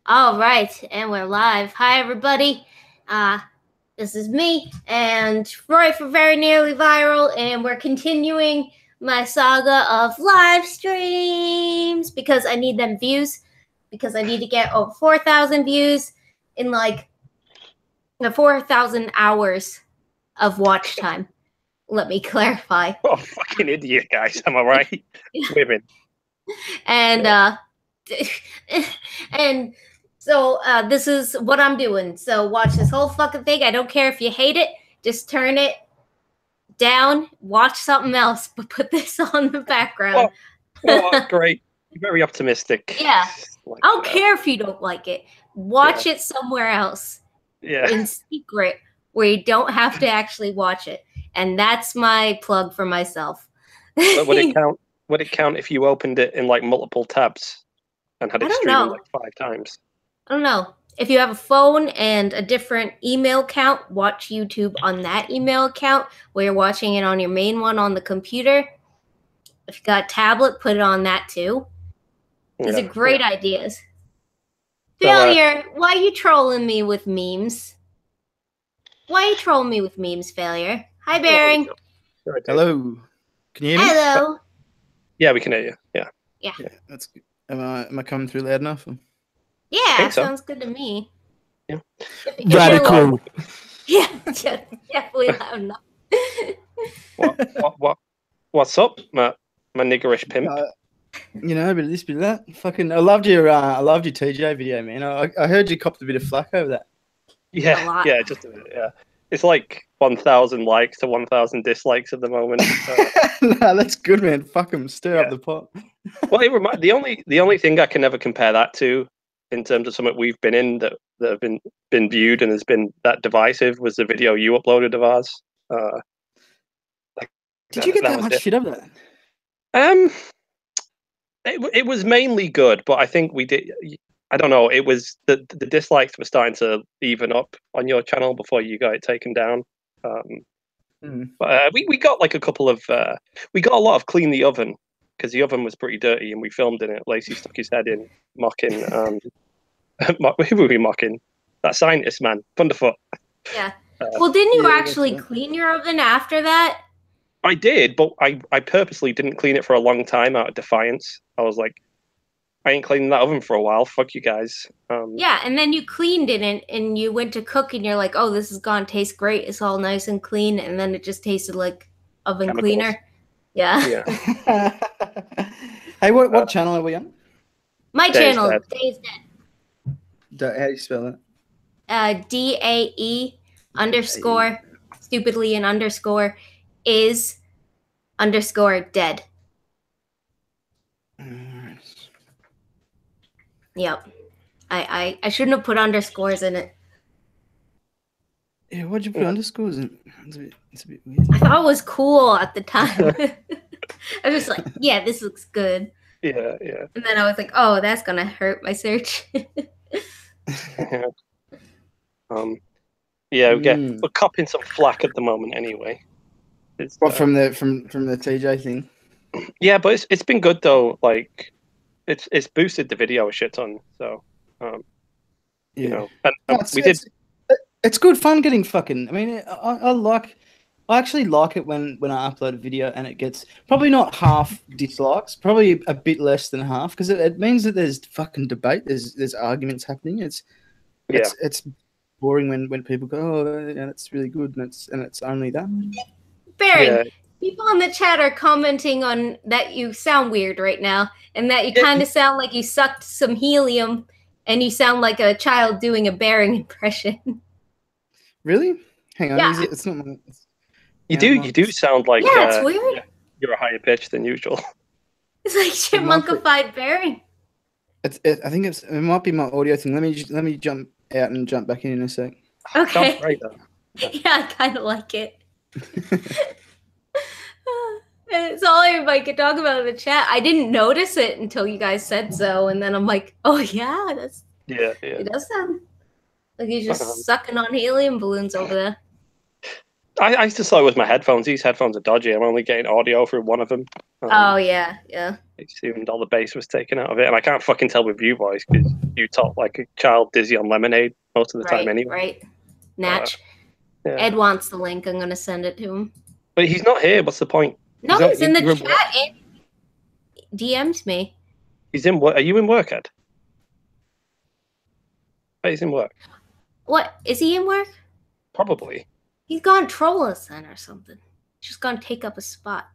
All right, and we're live. Hi, everybody. This is me and Roy for Very Nearly Viral, and we're continuing my saga of live streams because I need them views, because I need to get over 4,000 views in like 4,000 hours of watch time. Let me clarify. Oh, fucking idiot, guys. Am I right? Women. And, and so this is what I'm doing. So watch this whole fucking thing. I don't care if you hate it. Just turn it down. Watch something else, but put this on the background. Oh, great. You're very optimistic. Yeah. I don't care if you don't like it. Watch it somewhere else. Yeah. In secret, where you don't have to actually watch it. And that's my plug for myself. But would it count? Would it count if you opened it in like multiple tabs and had it streaming like 5 times? I don't know. If you have a phone and a different email account, watch YouTube on that email account where you're watching it on your main one on the computer. If you got a tablet, put it on that too. These are great ideas. Failure, why are you trolling me with memes? Why are you trolling me with memes, Failure? Hi, Bearing. Hello. Can you hear me? Hello. Yeah, we can hear you. Yeah. Yeah. That's good. Am I coming through loud enough? Yeah, sounds good to me. Yeah. Radical. Yeah, definitely loud enough. What's up, my niggerish pimp? You know, but this bit of that. Fucking, I loved your TJ video, man. I heard you copped a bit of flack over that. Yeah, yeah, just a bit. Yeah, it's like 1,000 likes to 1,000 dislikes at the moment. No, that's good, man. Fuck them, stir up the pot. Well, the only thing I can never compare that to, in terms of something we've been in that have been viewed and has been that divisive, was the video you uploaded of ours. Did you get that much shit over that? It was mainly good, but I think we did. I don't know. It was the dislikes were starting to even up on your channel before you got it taken down. But we got like a couple of we got a lot of clean the oven because the oven was pretty dirty and we filmed in it. Lacey stuck his head in mocking. Who were we mocking? That scientist man, Thunderfoot. Yeah. Well, didn't you actually clean your oven after that? I did, but I purposely didn't clean it for a long time out of defiance. I was like, I ain't cleaning that oven for a while. Fuck you guys. Yeah, and then you cleaned it and you went to cook and you're like, oh, this is gonna taste great. It's all nice and clean, and then it just tasted like oven cleaner. Yeah. Hey, what channel are we on? My channel, Dave's Dead. How do you spell it? DAE _ stupidly an underscore is _ dead. Yep. I shouldn't have put underscores in it. Yeah, why'd you put underscores in? It's a bit weird. I thought it was cool at the time. I was just like, yeah, this looks good. Yeah. And then I was like, oh, that's gonna hurt my search. We're copping some flack at the moment anyway. From the TJ thing? Yeah, but it's been good though. Like it's boosted the video a shit ton. So you know, and it's good fun getting fucking. I mean, I actually like it when I upload a video and it gets probably not half dislikes, probably a bit less than half, because it means that there's fucking debate. There's arguments happening. It's boring when people go, oh, yeah, that's really good, and it's only that. Barry, people in the chat are commenting on that you sound weird right now, and that you kind of sound like you sucked some helium, and you sound like a child doing a Bearing impression. Really? Hang on, yeah. It's not my... You do sound like it's weird. You're a higher pitch than usual. It's like chipmunkified Bearing. I think it might be my audio thing. Let me jump out and jump back in a sec. Okay. Sounds great though. Yeah, I kind of like it. It's all everybody could talk about in the chat. I didn't notice it until you guys said so, and then I'm like, oh yeah, that's It does sound like he's just sucking on helium balloons over there. I just thought it was my headphones. These headphones are dodgy. I'm only getting audio through one of them. Oh yeah, yeah. I assumed all the bass was taken out of it, and I can't fucking tell with you boys because you talk like a child dizzy on lemonade most of the time anyway. Right. Natch. Yeah. Ed wants the link. I'm gonna send it to him. But he's not here. What's the point? No, he's in the chat. Ed DM'd me. He's in work. Are you in work, Ed? Oh, he's in work. What? Is he in work? Probably. He's gone troll us then or something. He's just gonna take up a spot.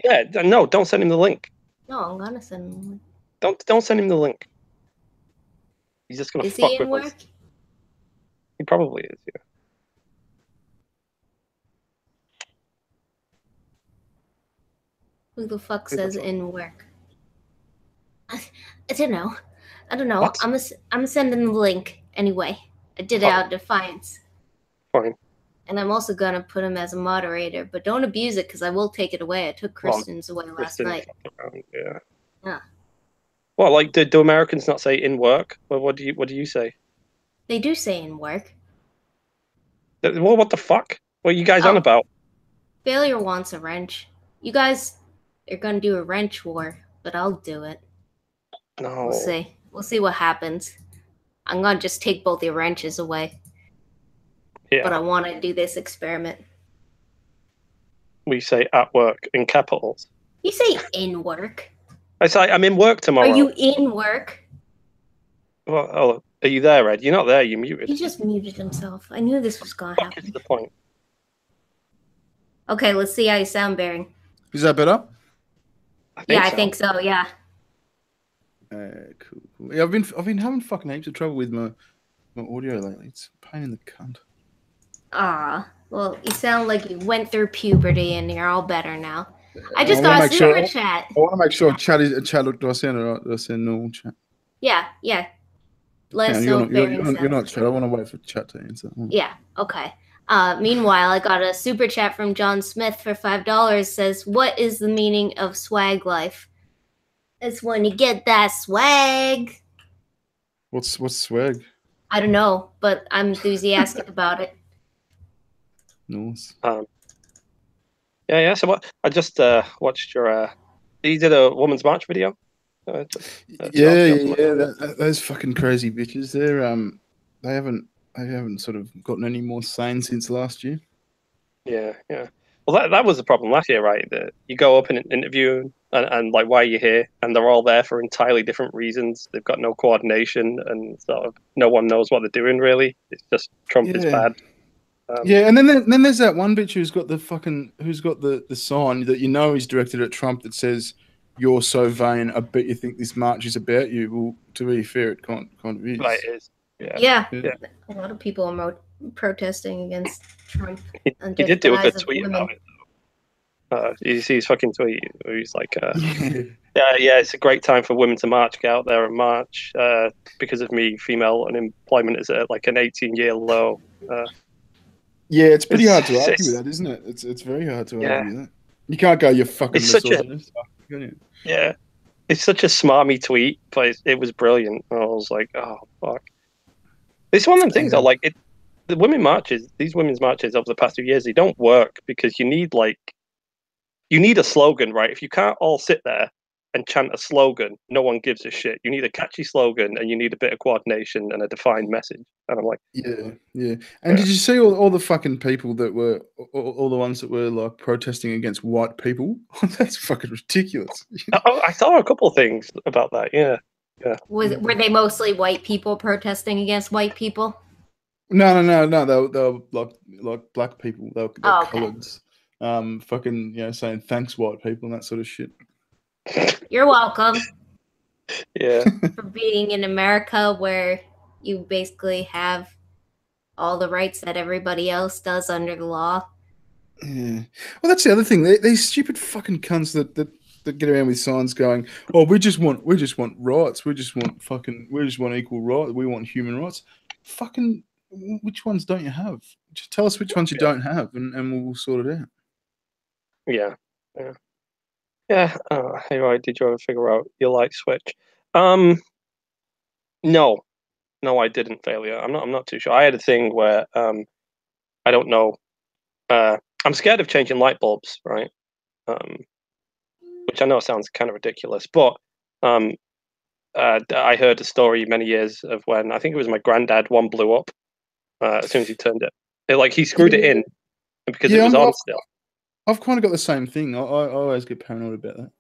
Yeah. No, don't send him the link. No, I'm gonna send him the link. Don't send him the link. He's just gonna Is fuck he in with work? us. He probably is. Yeah. Who the fuck says in work? I don't know. What? I'm sending the link anyway. I did it out of defiance. Fine. And I'm also gonna put him as a moderator, but don't abuse it because I will take it away. I took Kristen's away last night. Yeah. Yeah. Well, like, do Americans not say in work? Well, what do you say? They do say in work. Well, what the fuck? What are you guys on about? Failure wants a wrench. You guys are gonna do a wrench war, but I'll do it. No. We'll see. We'll see what happens. I'm gonna just take both your wrenches away. Yeah. But I want to do this experiment. We say at work in capitals. You say in work. I say I'm in work tomorrow. Are you in work? Well, oh, are you there, Ed? You're not there. You muted. He just muted himself. I knew this was gonna happen. What's the point? Okay, let's see how you sound, Bearing. Is that better? I think so. Yeah. Cool. Yeah, I've been having fucking heaps of trouble with my audio lately. It's a pain in the cunt. Well, you sound like you went through puberty and you're all better now. I just got a super chat. I want to make sure chat. Do I sound alright? Do I sound normal chat? Yeah. Let us know if you're not chat. I want to wait for chat to answer. Yeah. Okay. Meanwhile, I got a super chat from John Smith for $5. Says, "What is the meaning of swag life?" It's when you get that swag. What's swag? I don't know, but I'm enthusiastic about it. Nice. Yeah. So what? I just watched your. You did a Women's March video. Those fucking crazy bitches. They haven't sort of gotten any more sane since last year. Yeah. Well, that was the problem last year, right? That you go up and interview and like, why are you here? And they're all there for entirely different reasons. They've got no coordination and sort of no one knows what they're doing really. It's just Trump is bad. And then there's that one bitch who's got the sign that is directed at Trump that says, "You're so vain. I bet you think this march is about you." Well, to be fair, it kind of is. Right, it is. Yeah. A lot of people are protesting against Trump. He did do a good tweet about it. You see his fucking tweet where he's like, it's a great time for women to march. Get out there and march. Because of me, female unemployment is at like an 18-year low. It's pretty hard to argue with that, isn't it? It's very hard to argue with that. You can't go, "You're fucking misogynist." Yeah. It's such a smarmy tweet, but it was brilliant. I was like, oh, fuck. It's one of them things that, like, these women's marches over the past 2 years, they don't work because you need a slogan, right? If you can't all sit there and chant a slogan, no one gives a shit. You need a catchy slogan and you need a bit of coordination and a defined message. And I'm like, yeah. And did you see all the fucking people that were, all the ones that were like protesting against white people? That's fucking ridiculous. I saw a couple of things about that. Yeah. Were they mostly white people protesting against white people? No. They were like black people. They were coloreds. Fucking saying thanks white people and that sort of shit. You're welcome. Yeah. For being in America where you basically have all the rights that everybody else does under the law. Yeah. Well, that's the other thing. These stupid fucking cunts that get around with signs going, "Oh, we just want rights. We just want equal rights. We want human rights." Fucking, which ones don't you have? Just tell us which ones you don't have, and we'll sort it out. Yeah. Hey, right, did you ever figure out your light switch? No, I didn't. Failure. I'm not too sure. I had a thing where I don't know I'm scared of changing light bulbs, right? Which I know sounds kind of ridiculous, but I heard a story many years of when I think it was my granddad. One blew up as soon as he turned it. Like he screwed it in because it was on still. I've kind of got the same thing. I always get paranoid about that.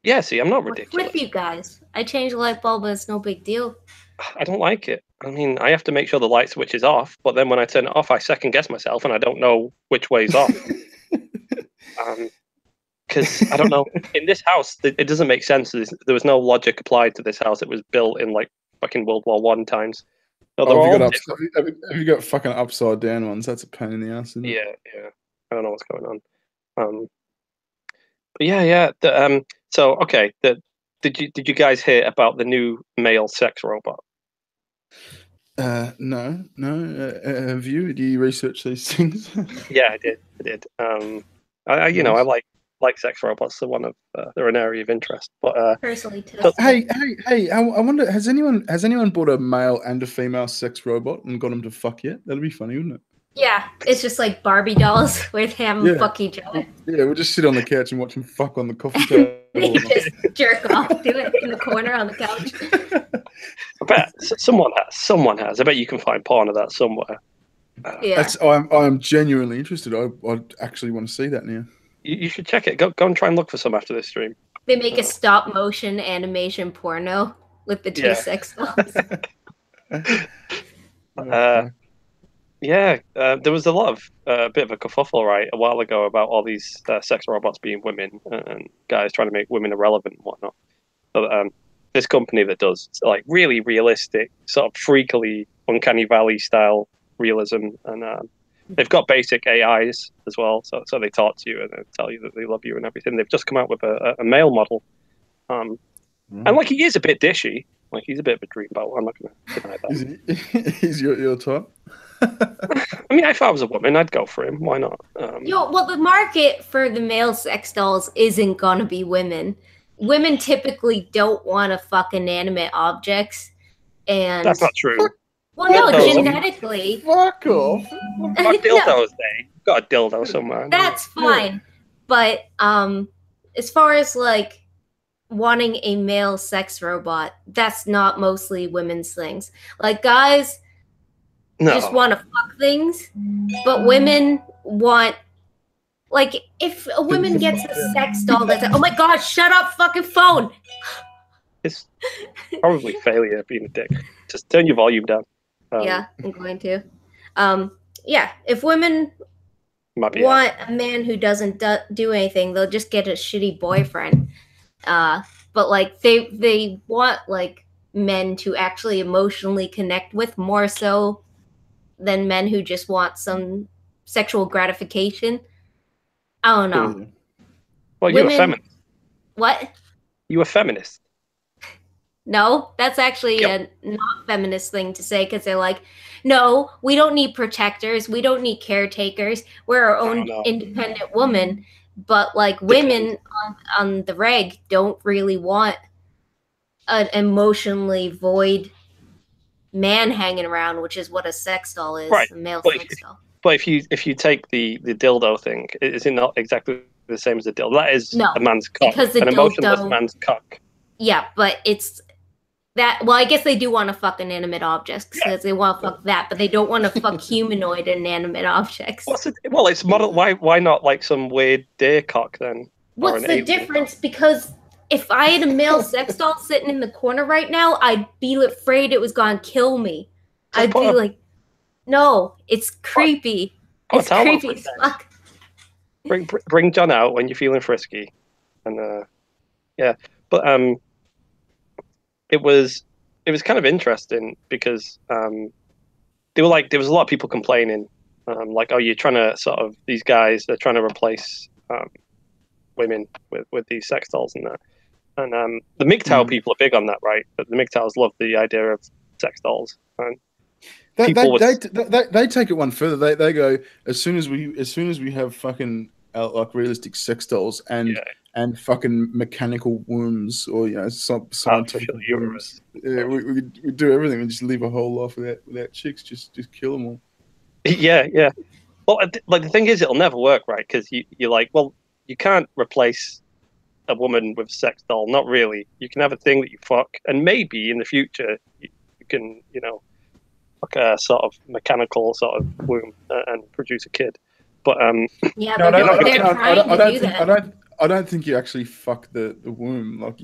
Yeah, see, I'm not What's ridiculous. with you guys? I change the light bulb, but it's no big deal. I don't like it. I mean, I have to make sure the light switch is off, but then when I turn it off, I second guess myself and I don't know which way's off. Because I don't know. In this house, it doesn't make sense. There was no logic applied to this house. It was built in like fucking World War I times. No, have you got fucking upside down ones? That's a pain in the ass, isn't it? Yeah. I don't know what's going on. But yeah. So okay. Did you guys hear about the new male sex robot? No. Have you? Do you research these things? Yeah, I did. I like sex robots. They're they're an area of interest. But Personally, too. Hey! I wonder, has anyone bought a male and a female sex robot and got them to fuck yet? That'd be funny, wouldn't it? Yeah, it's just like Barbie dolls where they have them fuck each other. Yeah, we'll just sit on the couch and watch them fuck on the coffee table. You just jerk off to it in the corner on the couch. I bet someone has. I bet you can find porn of that somewhere. Yeah. I'm genuinely interested. I actually want to see that now. You should check it. Go and try and look for some after this stream. They make a stop motion animation porno with the two sex dolls. There was a bit of a kerfuffle a while ago about all these sex robots being women and guys trying to make women irrelevant and whatnot. So, this company that does like really realistic, sort of freakily uncanny valley style realism, and they've got basic AIs as well. So they talk to you and they tell you that they love you and everything. They've just come out with a male model, and like he is a bit dishy. Like he's a bit of a dreamboat. I'm not going to deny that. He's your type. I mean, if I was a woman, I'd go for him. Why not? The market for the male sex dolls isn't gonna be women. Women typically don't want to fuck inanimate objects, and that's not true. Well, no, genetically. Fuck off. Fuck dildos, You've got a dildo somewhere. That's fine, but as far as like wanting a male sex robot, that's not mostly women's things. Like guys just want to fuck things, but women want, like, if a woman gets a sex doll that's like, oh my god, shut up, fucking phone. It's probably failure being a dick. Just turn your volume down. Yeah, I'm going to. If women want a man who doesn't do anything, they'll just get a shitty boyfriend. But like they want like men to actually emotionally connect with more so than men who just want some sexual gratification. I don't know. Well, you're a feminist. What? You a feminist? No, that's actually a not feminist thing to say, because they're like, no, we don't need protectors. We don't need caretakers. We're our own independent woman. But like women on the reg don't really want an emotionally void man hanging around, which is what a sex doll is, a male sex doll. But if you take the dildo thing, is it not exactly the same as a dildo? That is a man's cock, because the an emotionless man's cock. Yeah, but it's that. Well, I guess they do want to fuck inanimate objects because they want to fuck that, but they don't want to fuck humanoid inanimate objects. It's model. Why not like some weird deer cock then? What's the difference? Because if I had a male sex doll sitting in the corner right now, I'd be afraid it was gonna kill me. I'd be like, no, it's creepy. It's creepy as fuck. Bring John out when you're feeling frisky, and but it was kind of interesting because there was a lot of people complaining, like, oh, you're trying to these guys, they're trying to replace women with these sex dolls and that. And the MGTOW people are big on that, right? But the MGTOWs love the idea of sex dolls. And they take it one further. They go, as soon as we have fucking like realistic sex dolls and fucking mechanical wombs, or some scientific wombs. Yeah, we do everything and just live a whole life without chicks. Just kill them all. Yeah. Well, like the thing is, it'll never work, right? Because you're like, well, you can't replace a woman with a sex doll. Not really. You can have a thing that you fuck, and maybe in the future you can, you know, like a sort of mechanical sort of womb and produce a kid. But yeah, No, they're I trying to do that. I don't think you actually fuck the womb. Like,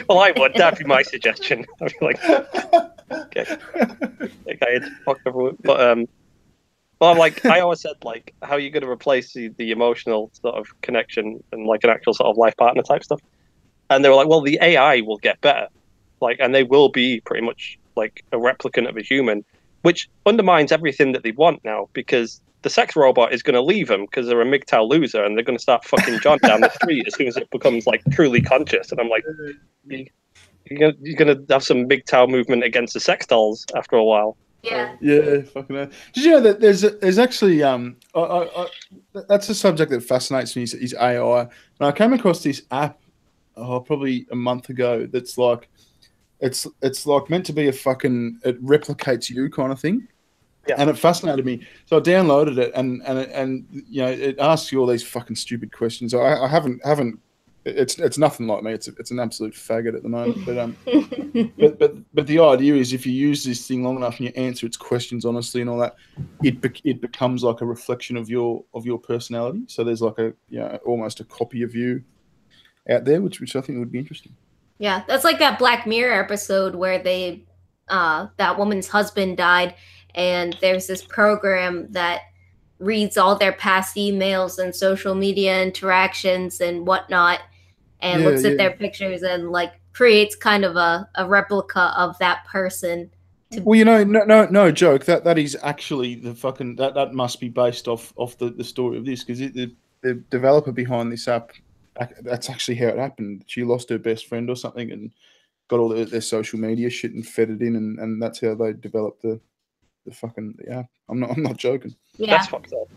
well, I would. That'd be my suggestion. I'd be like, okay, I'd fuck the womb. But well, like I always said, like, how are you going to replace the emotional sort of connection and like an actual sort of life partner type stuff? And they were like, well, the AI will get better, like, and they will be pretty much like a replicant of a human, which undermines everything that they want now because the sex robot is going to leave them because they're a MGTOW loser and they're going to start fucking John down the street as soon as it becomes like truly conscious. And I'm like, you're going to have some MGTOW movement against the sex dolls after a while. Yeah. Yeah, fucking hell. Did you know that there's actually that's a subject that fascinates me is AI. And I came across this app probably a month ago that's like it's like meant to be a fucking it replicates you kind of thing. Yeah. And it fascinated me. So I downloaded it and you know it asks you all these fucking stupid questions. I haven't it's nothing like me. It's an absolute faggot at the moment. But the idea is if you use this thing long enough and you answer its questions honestly and all that, it becomes like a reflection of your personality. So there's like a almost a copy of you out there, which I think would be interesting. Yeah, that's like that Black Mirror episode where they that woman's husband died, and there's this program that reads all their past emails and social media interactions and whatnot, and looks at their pictures and like creates kind of a replica of that person. Well, you know, no joke. That is actually the fucking that must be based off the story of this because the developer behind this app, that's actually how it happened. She lost her best friend or something and got all their social media shit and fed it in, and that's how they developed the fucking app. I'm not joking. Yeah, that's fucked up.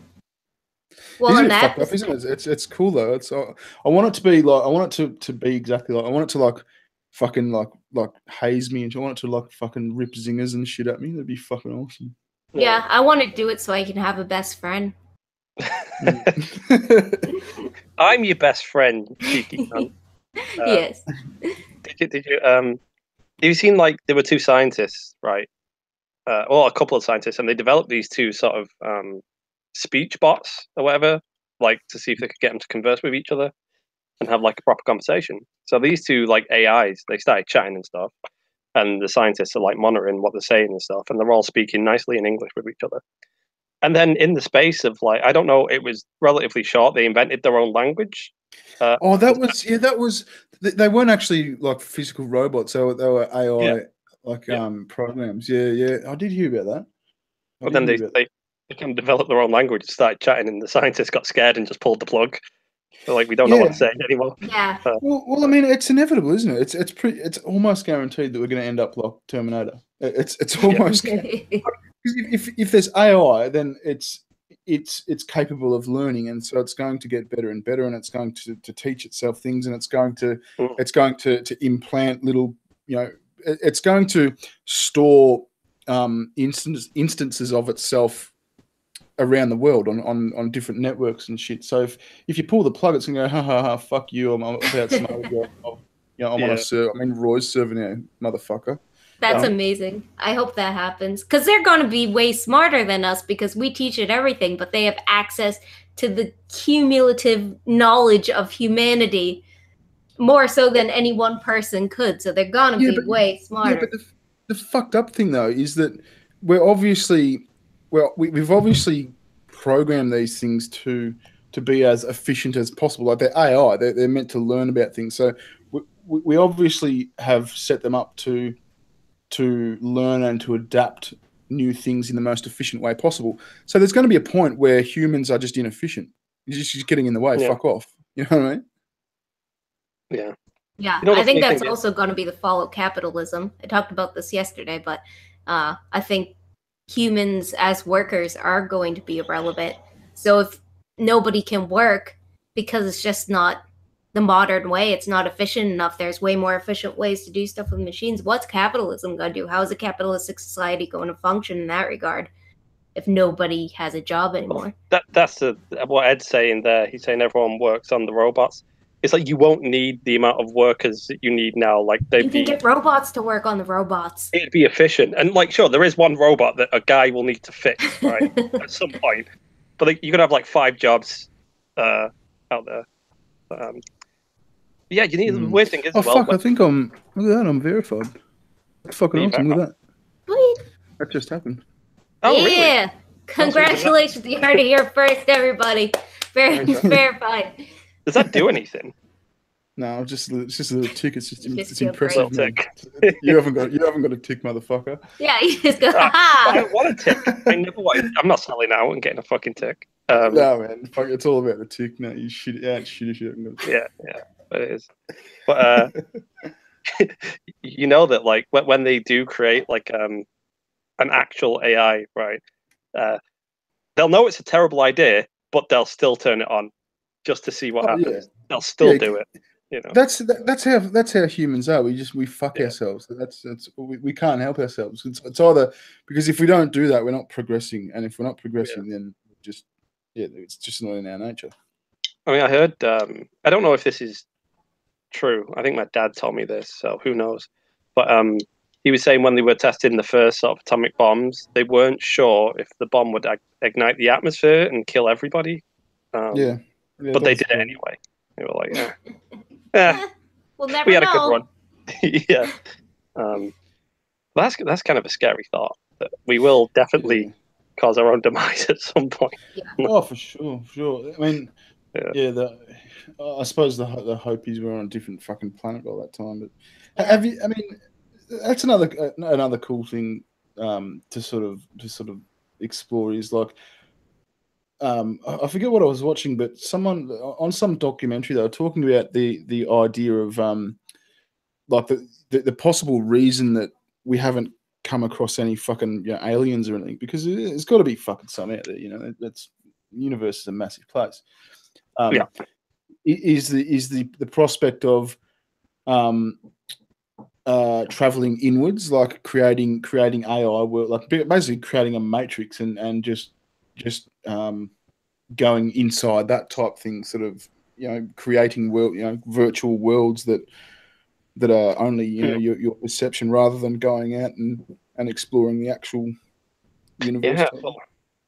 Well, isn't it fucked up? Isn't it? It's cool though. It's I want it to be like I want it to be exactly like I want it to like fucking like haze me and I want it to like fucking rip zingers and shit at me. That'd be fucking awesome. Yeah, I want to do it so I can have a best friend. I'm your best friend, cheeky cunt. Yes. Did you have you seen like there were two scientists, right? Well, a couple of scientists, and they developed these two sort of speech bots or whatever, like to see if they could get them to converse with each other and have like a proper conversation. So these two like AIs, they started chatting and stuff, and the scientists are like monitoring what they're saying and stuff, and they're all speaking nicely in English with each other. And then in the space of like, I don't know, it was relatively short. They invented their own language. That was they weren't actually like physical robots. They were AI programs. Yeah. I did hear about that. But then they can develop their own language and started chatting, and the scientists got scared and just pulled the plug. They're like, we don't know what to say anymore. Yeah. Well, I mean, it's inevitable, isn't it? It's almost guaranteed that we're going to end up like Terminator. It's almost if there's AI, then it's capable of learning, and so it's going to get better and better, and it's going to teach itself things, and it's going to implant little, it's going to store instances of itself around the world on different networks and shit. So if you pull the plug, it's gonna go, ha, fuck you, I'm about smart. I'm on a server. I'm in Roy's server now, motherfucker. That's amazing. I hope that happens because they're going to be way smarter than us because we teach it everything, but they have access to the cumulative knowledge of humanity more so than any one person could. So they're going to be way smarter. Yeah, but the fucked up thing though is that we've obviously programmed these things to be as efficient as possible. Like they're AI, they're meant to learn about things. So we obviously have set them up to learn and to adapt new things in the most efficient way possible. So there's going to be a point where humans are just inefficient. You're just getting in the way. Yeah. Fuck off. You know what I mean? Yeah. Yeah, I think that's also going to be the fall of capitalism. I talked about this yesterday, but I think humans as workers are going to be irrelevant. So if nobody can work because it's just not the modern way, it's not efficient enough, there's way more efficient ways to do stuff with machines, what's capitalism going to do? How is a capitalistic society going to function in that regard? if nobody has a job anymore. That's what Ed's saying there. He's saying everyone works on the robots. It's like you won't need the amount of workers that you need now. Like you can get robots to work on the robots. It'd be efficient, and like sure, there is one robot that a guy will need to fix right at some point, but like, you could have like 5 jobs out there. Yeah, you need the weird thing is fuck! well. I think I'm. Look at that! I'm verified. That's fucking awesome! Look at that. That just happened. Oh, yeah. Really? Congratulations! You heard it here first, everybody. Verified. Does that do anything? No, it's just a little tick. It's just it's impressive. Tick. You haven't got a tick, motherfucker. Yeah, you just go. I want a tick. I'm not selling out and getting a fucking tick. No man, fuck, it's all about the tick. No, you shit. Yeah, shit. Yeah, it is. But you know that like when they do create like an actual AI, right? They'll know it's a terrible idea, but they'll still turn it on just to see what happens. Yeah. They'll still do it. You know, that's how humans are. We fuck ourselves. We can't help ourselves. It's either because if we don't do that, we're not progressing, and if we're not progressing, then it's just not in our nature. I mean, I heard. I don't know if this is true. I think my dad told me this, so who knows? But he was saying when they were testing the first sort of atomic bombs, they weren't sure if the bomb would ignite the atmosphere and kill everybody. But they did it anyway. They were like, we'll never we had know. a good run. Yeah. That's kind of a scary thought that we will definitely cause our own demise at some point. Yeah. Oh, for sure. I mean, I suppose the hope is we're on a different fucking planet by that time. But have you? I mean, that's another cool thing to sort of explore is like. I forget what I was watching, but someone on some documentary they were talking about the idea of like the possible reason that we haven't come across any fucking aliens or anything, because there's got to be fucking some out there. You know, that's the universe is a massive place. Is the prospect of traveling inwards, like creating AI world, like basically creating a matrix and just going inside that type thing, sort of creating virtual worlds that are only your perception, rather than going out and exploring the actual universe. Yeah, well,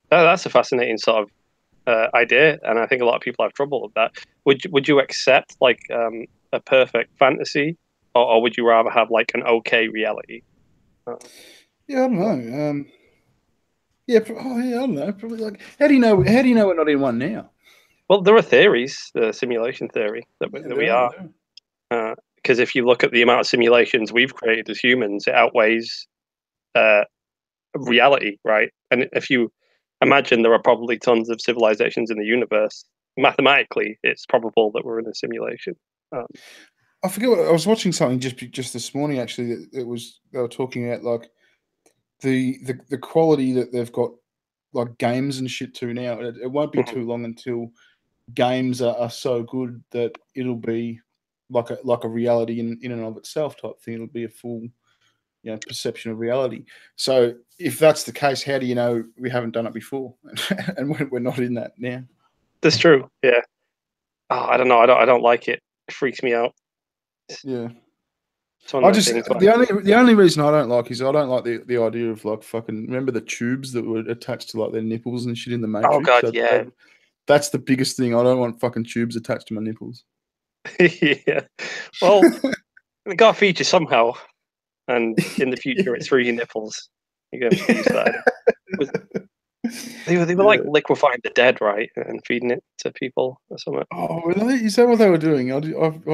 that's a fascinating sort of idea, and I think a lot of people have trouble with that. Would you accept like a perfect fantasy, or would you rather have like an okay reality? Yeah, I don't know. I don't know. Probably like, how do you know we're not in one now? Well, there are theories, the simulation theory that we are. Because if you look at the amount of simulations we've created as humans, it outweighs reality, right? And if you imagine there are probably tons of civilizations in the universe, mathematically, it's probable that we're in a simulation. I forget I was watching something just this morning. Actually, they were talking about like the quality that they've got, like games and shit too now. It won't be too long until games are so good that it'll be like a reality in and of itself type thing. It'll be a full perception of reality. So if that's the case, how do you know we haven't done it before and we're not in that now? That's true. Yeah. Oh, I don't know. I don't like it. It freaks me out. Yeah. The only reason I don't like is I don't like the idea of like fucking, remember the tubes that were attached to like their nipples and shit in the Matrix? Oh god, yeah. That's the biggest thing. I don't want fucking tubes attached to my nipples. Yeah. Well, we got to feed you somehow, and in the future it's through your nipples. You're going to use that. They were like liquefying the dead, right, and feeding it to people or something. Oh, really? Is that what they were doing? I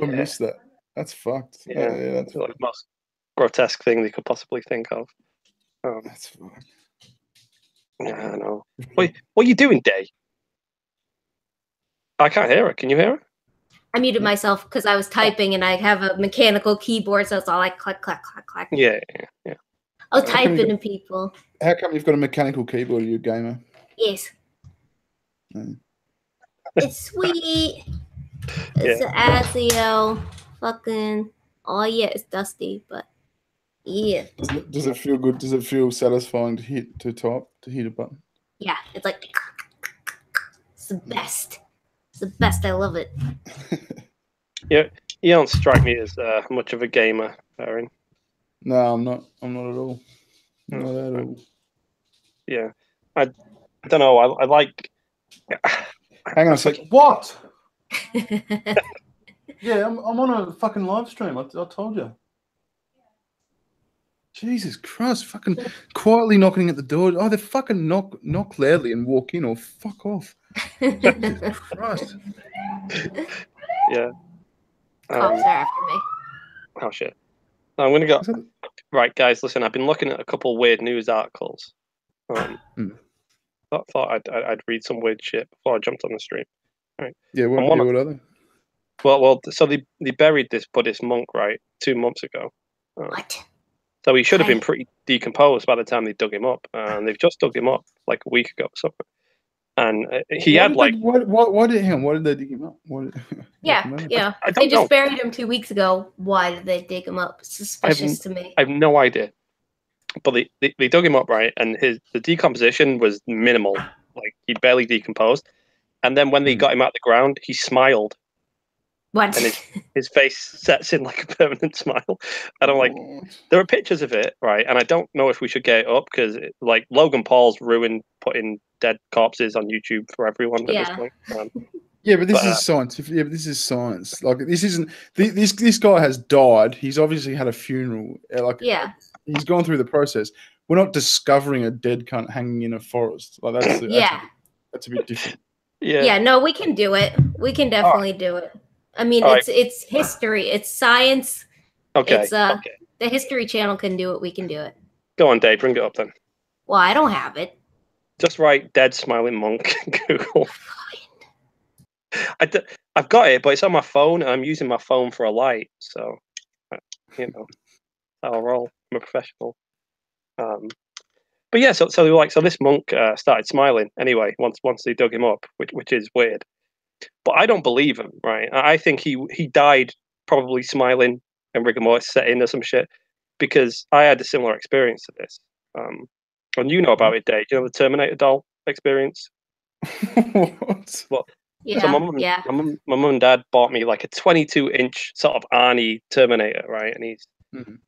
missed that. That's fucked. Yeah, that's like the most grotesque thing they could possibly think of. That's fucked. Yeah, I know. What are you doing, Day? I can't hear it. Can you hear it? I muted myself because I was typing and I have a mechanical keyboard, so it's all like click, click, click, click. Yeah. I'll type it in people. How come you've got a mechanical keyboard? Are you a gamer? Yes. It's sweet. It's an ASIO. Fucking. Oh, yeah, it's dusty, but yeah. Does it feel good? Does it feel satisfying to hit a button? Yeah, it's like it's the best. It's the best. I love it. Yeah, you don't strike me as much of a gamer, Aaron. No, I'm not. I'm not at all. Not at all. Yeah, I don't know. I like. Hang on a sec. What? Yeah, I'm on a fucking live stream. I told you. Jesus Christ! Fucking quietly knocking at the door. Oh, they fucking knock loudly and walk in, or fuck off. Jesus Christ! Yeah. Cops are after me. Oh shit! No, I'm gonna go. Right, guys, listen. I've been looking at a couple weird news articles. Thought I'd read some weird shit before I jumped on the stream. Right. Yeah. What are they? Well. So they buried this Buddhist monk, right, 2 months ago. What? So he should have been pretty decomposed by the time they dug him up, and they've just dug him up like a week ago or something. And he had like why did they dig him up? Yeah. I don't They just know. buried him 2 weeks ago. Why did they dig him up? It's suspicious to me. I have no idea. But they dug him up, right, and the decomposition was minimal. Like he barely decomposed. And then when they got him out of the ground, he smiled. What? And his face sets in like a permanent smile. And I'm like, there are pictures of it, right? And I don't know if we should get it up because like Logan Paul's ruined putting dead corpses on YouTube for everyone at this point. Yeah, but this is scientific. Yeah, but this is science. Like this isn't. This guy has died. He's obviously had a funeral. Like he's gone through the process. We're not discovering a dead cunt hanging in a forest. Like that's a bit different. Yeah. No, we can do it. We can definitely do it. I mean, it's history. It's science. Okay. It's the History Channel can do it. We can do it. Go on, Dave. Bring it up then. Well, I don't have it. Just write "dead smiling monk" in Google. I've got it, but it's on my phone, and I'm using my phone for a light. So, I'll roll. I'm a professional. But yeah, so this monk started smiling anyway once they dug him up, which is weird. But I don't believe him, right? I think he died probably smiling and rigor mortis set in or some shit, because I had a similar experience to this. And you know about it, Dave. You know the Terminator doll experience? What? Well, yeah, so my mum and dad bought me like a 22-inch sort of Arnie Terminator, right? And he's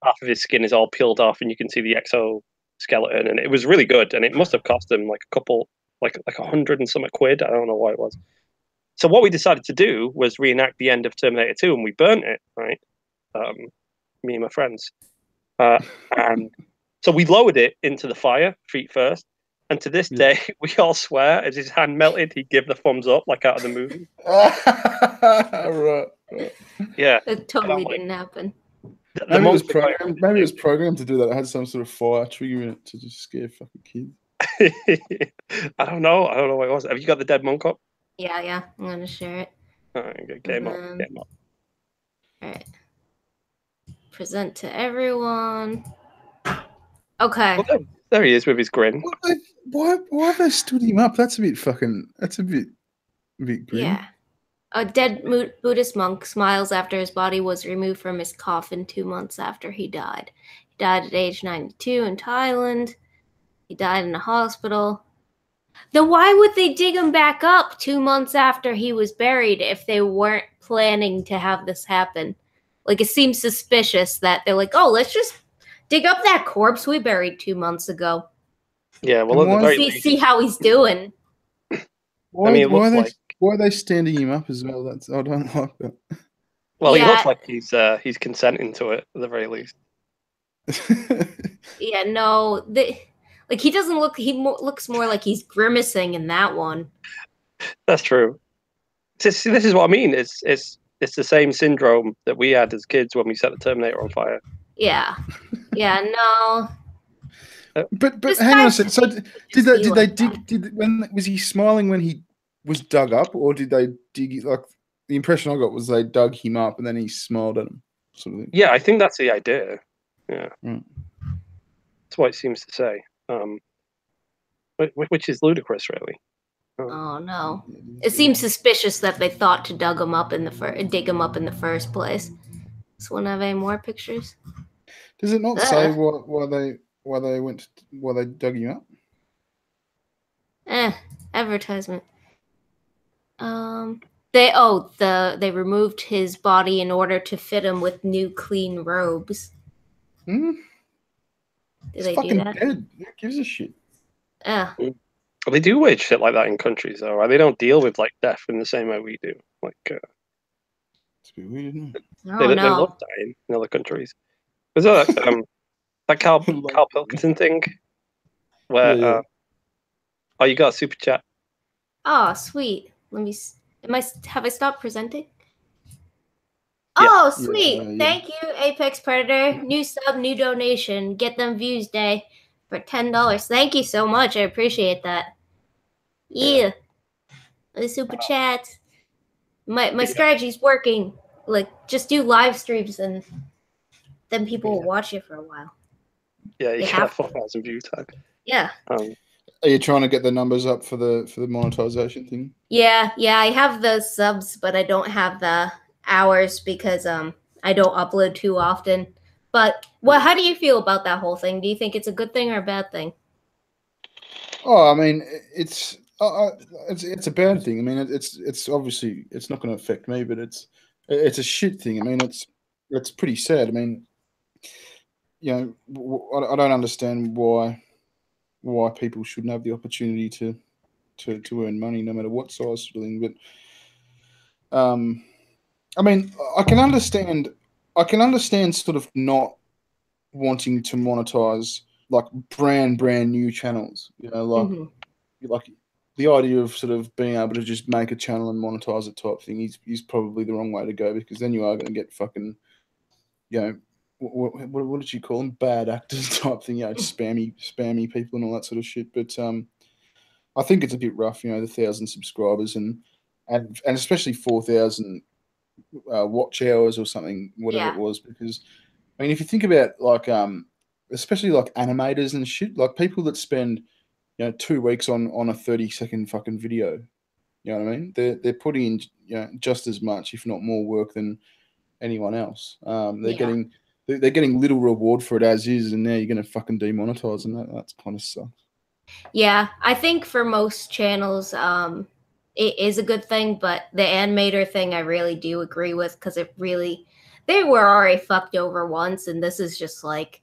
half of his skin is all peeled off, and you can see the exoskeleton, and it was really good. And it must have cost him like a couple, like 100 and some quid. I don't know what it was. So what we decided to do was reenact the end of Terminator 2, and we burnt it, right? Me and my friends. And so we lowered it into the fire, feet first. And to this day, we all swear, as his hand melted, he'd give the thumbs up, like out of the movie. Right. Yeah. It totally didn't happen. Maybe it was programmed to do that. It had some sort of fire trigger in it to just scare fucking kids. I don't know what it was. Have you got the dead monk up? Yeah. I'm gonna share it. All right, game up. All right. Present to everyone. Okay. Well, there he is with his grin. Why have they stood him up? That's a bit grim. Yeah. A dead Buddhist monk smiles after his body was removed from his coffin 2 months after he died. He died at age 92 in Thailand. He died in a hospital. Then why would they dig him back up 2 months after he was buried if they weren't planning to have this happen? Like, it seems suspicious that they're like, oh, let's just dig up that corpse we buried 2 months ago. Yeah, well, see how he's doing. Why are they standing him up as well? I don't like that. Well, he looks like he's consenting to it at the very least. Yeah, no, he doesn't look. He looks more like he's grimacing in that one. That's true. This is what I mean. It's the same syndrome that we had as kids when we set the Terminator on fire. Yeah, no. But hang on a second. So did they dig? When was he smiling when he was dug up, or did they dig? Like the impression I got was they dug him up and then he smiled at him, sort of thing. Yeah, I think that's the idea. Yeah, that's what it seems to say. Which is ludicrous, really. Oh no! It seems suspicious that they thought to dig him up in the first place. Does one have any more pictures? Does it not say why they dug him up? Advertisement. They removed his body in order to fit him with new clean robes. Hmm? Did He's they fucking do that? dead. Who gives a shit? Yeah. Well, they do weird shit like that in countries, though, right? They don't deal with like death in the same way we do. Like, It's a bit weird, isn't Oh they no. love dying in other countries. Was that that Carl it? Pilkington thing? Where Yeah. oh, you got a super chat? Oh, sweet. Let me. Have I stopped presenting? Yeah. Oh, Yeah, sweet. Thank you, Apex Predator. New sub, new donation. Get them views day for $10. Thank you so much. I appreciate that. Yeah. The super chats. My strategy's working. Like, just do live streams and then people will watch it for a while. Yeah, you They get a have to. 4,000 view tag. Yeah. Are you trying to get the numbers up for the monetization thing? Yeah, I have the subs, but I don't have the hours because I don't upload too often. But how do you feel about that whole thing? Do you think it's a good thing or a bad thing? Oh, I mean, it's a bad thing. I mean, it's obviously it's not going to affect me, but it's a shit thing. I mean, it's pretty sad. I mean, you know, I don't understand why people shouldn't have the opportunity to earn money no matter what size sort of thing. But I mean, I can understand sort of not wanting to monetize like brand new channels. You know, like the idea of sort of being able to just make a channel and monetize it type thing is probably the wrong way to go, because then you are going to get fucking, you know, what did you call them? Bad actors type thing, you know, spammy people and all that sort of shit. But I think it's a bit rough, you know, the 1,000 subscribers and especially 4,000 watch hours or something, whatever it was. Because I mean, if you think about like especially like animators and shit, like people that spend, you know, 2 weeks on a 30-second fucking video, you know what I mean? They're putting in, you know, just as much, if not more, work than anyone else. They're getting little reward for it as is, and now you're going to fucking demonetize, and that's kind of sucks. Yeah, I think for most channels, it is a good thing, but the animator thing I really do agree with, because they were already fucked over once, and this is just like,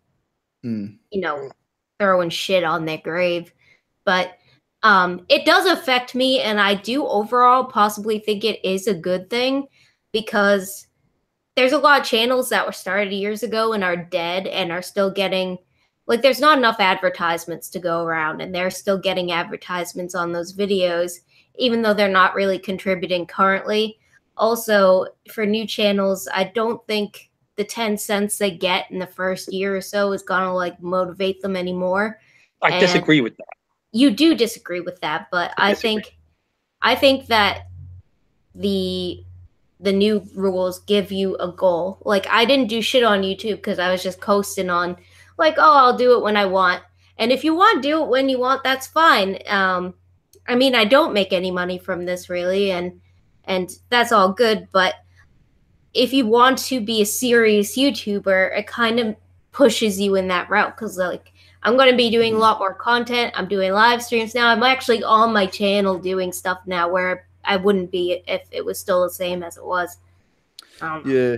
you know, throwing shit on their grave. But it does affect me, and I do overall possibly think it is a good thing, because there's a lot of channels that were started years ago and are dead and are still getting, like, there's not enough advertisements to go around, and they're still getting advertisements on those videos, even though they're not really contributing currently. Also, for new channels, I don't think the 10 cents they get in the first year or so is gonna like motivate them anymore. I disagree with that. You do disagree with that, but I think that the new rules give you a goal. Like, I didn't do shit on YouTube because I was just coasting on, like, oh, I'll do it when I want. And if you want to do it when you want, that's fine. I mean, I don't make any money from this really, and that's all good. But if you want to be a serious YouTuber, it kind of pushes you in that route, because like, I'm going to be doing a lot more content. I'm doing live streams now. I'm actually on my channel doing stuff now where I wouldn't be if it was still the same as it was. Yeah.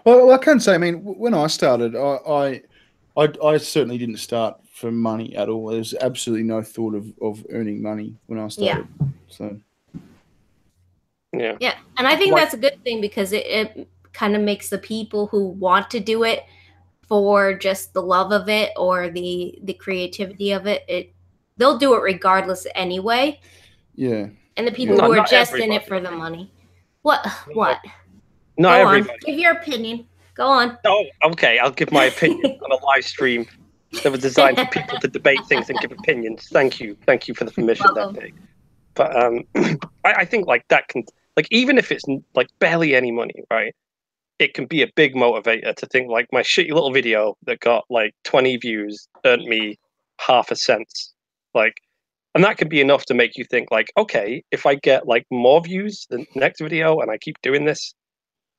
Well, I can say, I mean, when I started, I certainly didn't start for money at all. There was absolutely no thought of earning money when I started. Yeah. So. Yeah, and I think that's a good thing, because it kind of makes the people who want to do it for just the love of it or the creativity of it, they'll do it regardless anyway. Yeah. And the people who are just in it for the money. What? Not Go everybody. on. Give your opinion. Go on. Oh, okay. I'll give my opinion on a live stream that was designed for people to debate things and give opinions. Thank you for the permission that day. But I think like that can, like, even if it's like barely any money, right? It can be a big motivator to think like, my shitty little video that got like 20 views earned me half a cent, like, and that could be enough to make you think like, okay, if I get like more views the next video and I keep doing this,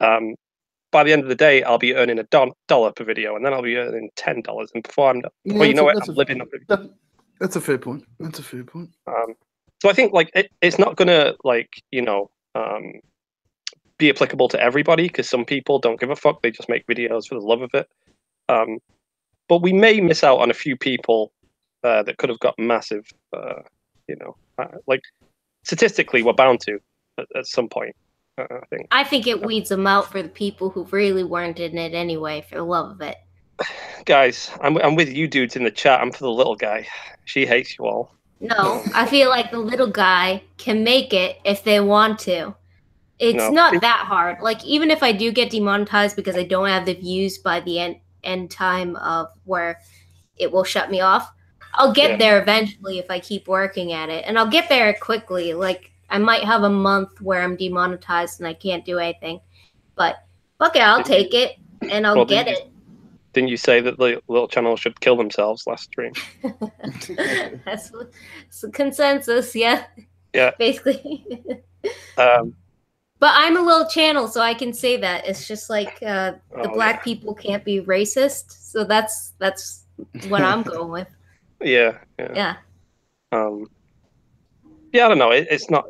by the end of the day, I'll be earning $1 per video, and then I'll be earning $10. And before I'm, well, you know what, I'm living up. That's a fair point. So I think like it's not gonna like be applicable to everybody, because some people don't give a fuck. They just make videos for the love of it. But we may miss out on a few people that could have got massive, like statistically, we're bound to at some point. I think. I think it weeds them out for the people who really weren't in it anyway, for the love of it. Guys, I'm with you dudes in the chat. I'm for the little guy. She hates you all. No, I feel like the little guy can make it if they want to. It's not that hard. Like, even if I do get demonetized because I don't have the views by the end time of where it will shut me off, I'll get there eventually if I keep working at it. And I'll get there quickly. Like, I might have a month where I'm demonetized and I can't do anything. But, fuck it, I'll take it and I'll get it. Didn't you say that the little channel should kill themselves last stream? That's the consensus, yeah. Yeah. Basically. But I'm a little channel, so I can say that. It's just like the black people can't be racist, so that's what I'm going with. Yeah. Yeah. Yeah, I don't know. It's not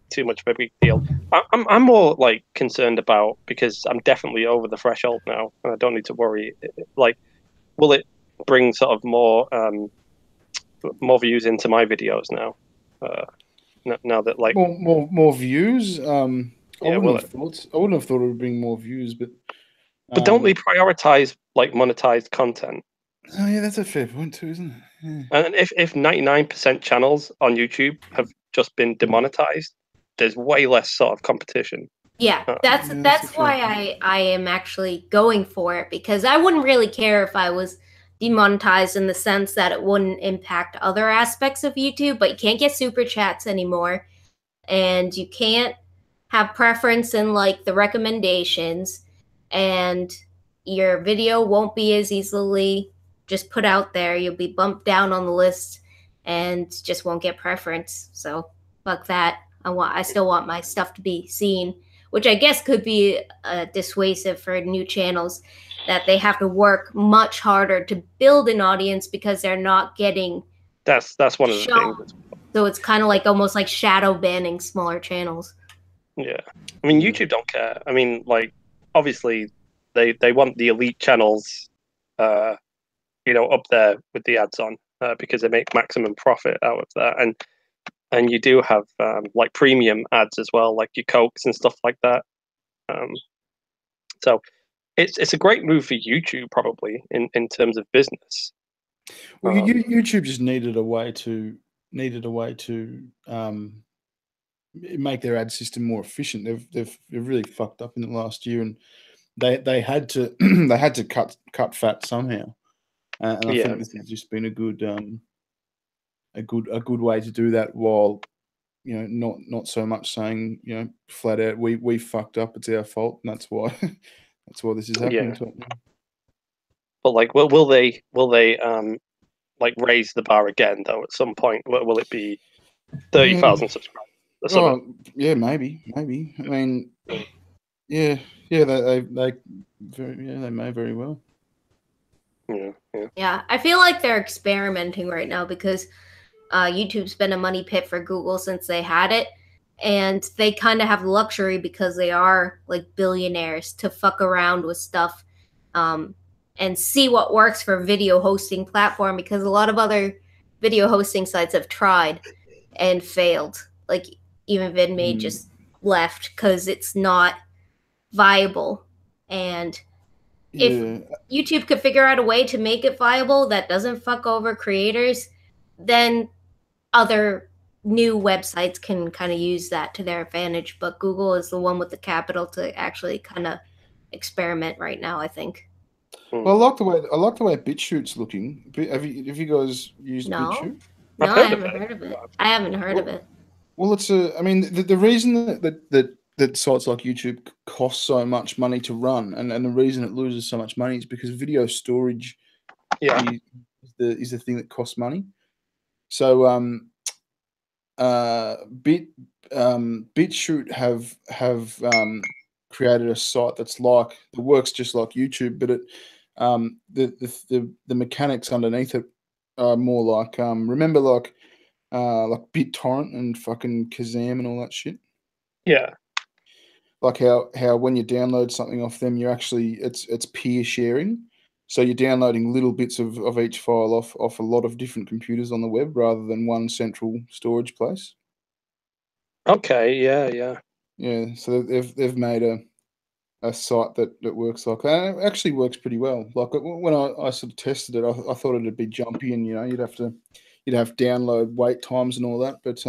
too much of a big deal. I'm more like concerned about, because I'm definitely over the threshold now, and I don't need to worry. Like, will it bring sort of more views into my videos now? Now that like more views. Yeah, I wouldn't have thought it would bring more views, but don't they prioritize like monetized content? Oh yeah, that's a fair point too, isn't it? Yeah. And if 99% channels on YouTube have just been demonetized, there's way less sort of competition. Yeah, that's why I am actually going for it, because I wouldn't really care if I was demonetized in the sense that it wouldn't impact other aspects of YouTube, but you can't get super chats anymore, and you can't have preference in like the recommendations, and your video won't be as easily just put out there. You'll be bumped down on the list and just won't get preference. So fuck that. I still want my stuff to be seen, which I guess could be dissuasive for new channels, that they have to work much harder to build an audience because they're not getting that's one of the things. So it's kind of like almost like shadow banning smaller channels. Yeah, I mean, YouTube don't care. I mean, like, obviously they want the elite channels up there with the ads on, because they make maximum profit out of that. And you do have like premium ads as well, like your Cokes and stuff like that. So it's a great move for YouTube, probably in terms of business. Well, YouTube just needed a way to make their ad system more efficient. They've really fucked up in the last year, and they had to they had to cut fat somehow. And I think this has just been a good way to do that, while not so much saying flat out we fucked up, it's our fault, and that's why this is happening to it now. But like, will they like raise the bar again though at some point? Will it be 30,000 subscribers? Oh yeah, maybe. I mean, yeah, they may very well. Yeah, I feel like they're experimenting right now, because YouTube's been a money pit for Google since they had it, and they kind of have luxury because they are like billionaires to fuck around with stuff and see what works for video hosting platform, because a lot of other video hosting sites have tried and failed. Like even VidMe just left because it's not viable. And if YouTube could figure out a way to make it viable that doesn't fuck over creators, then other new websites can kind of use that to their advantage. But Google is the one with the capital to actually kind of experiment right now, I think. Well, I like the way BitChute's looking. Have you guys used BitChute? No, I haven't heard of it. I haven't heard of it. Well, it's I mean, the reason that sites like YouTube cost so much money to run, and the reason it loses so much money is because video storage is the thing that costs money. So BitChute have created a site that works just like YouTube, but it the mechanics underneath it are more like remember, like like BitTorrent and fucking Kazam and all that shit. Yeah. Like how when you download something off them, you're actually it's peer sharing. So you're downloading little bits of each file off a lot of different computers on the web rather than one central storage place. Okay. Yeah. Yeah. So they've made a site that works like that. It actually works pretty well. Like when I sort of tested it, I thought it'd be jumpy and you'd have download wait times and all that. But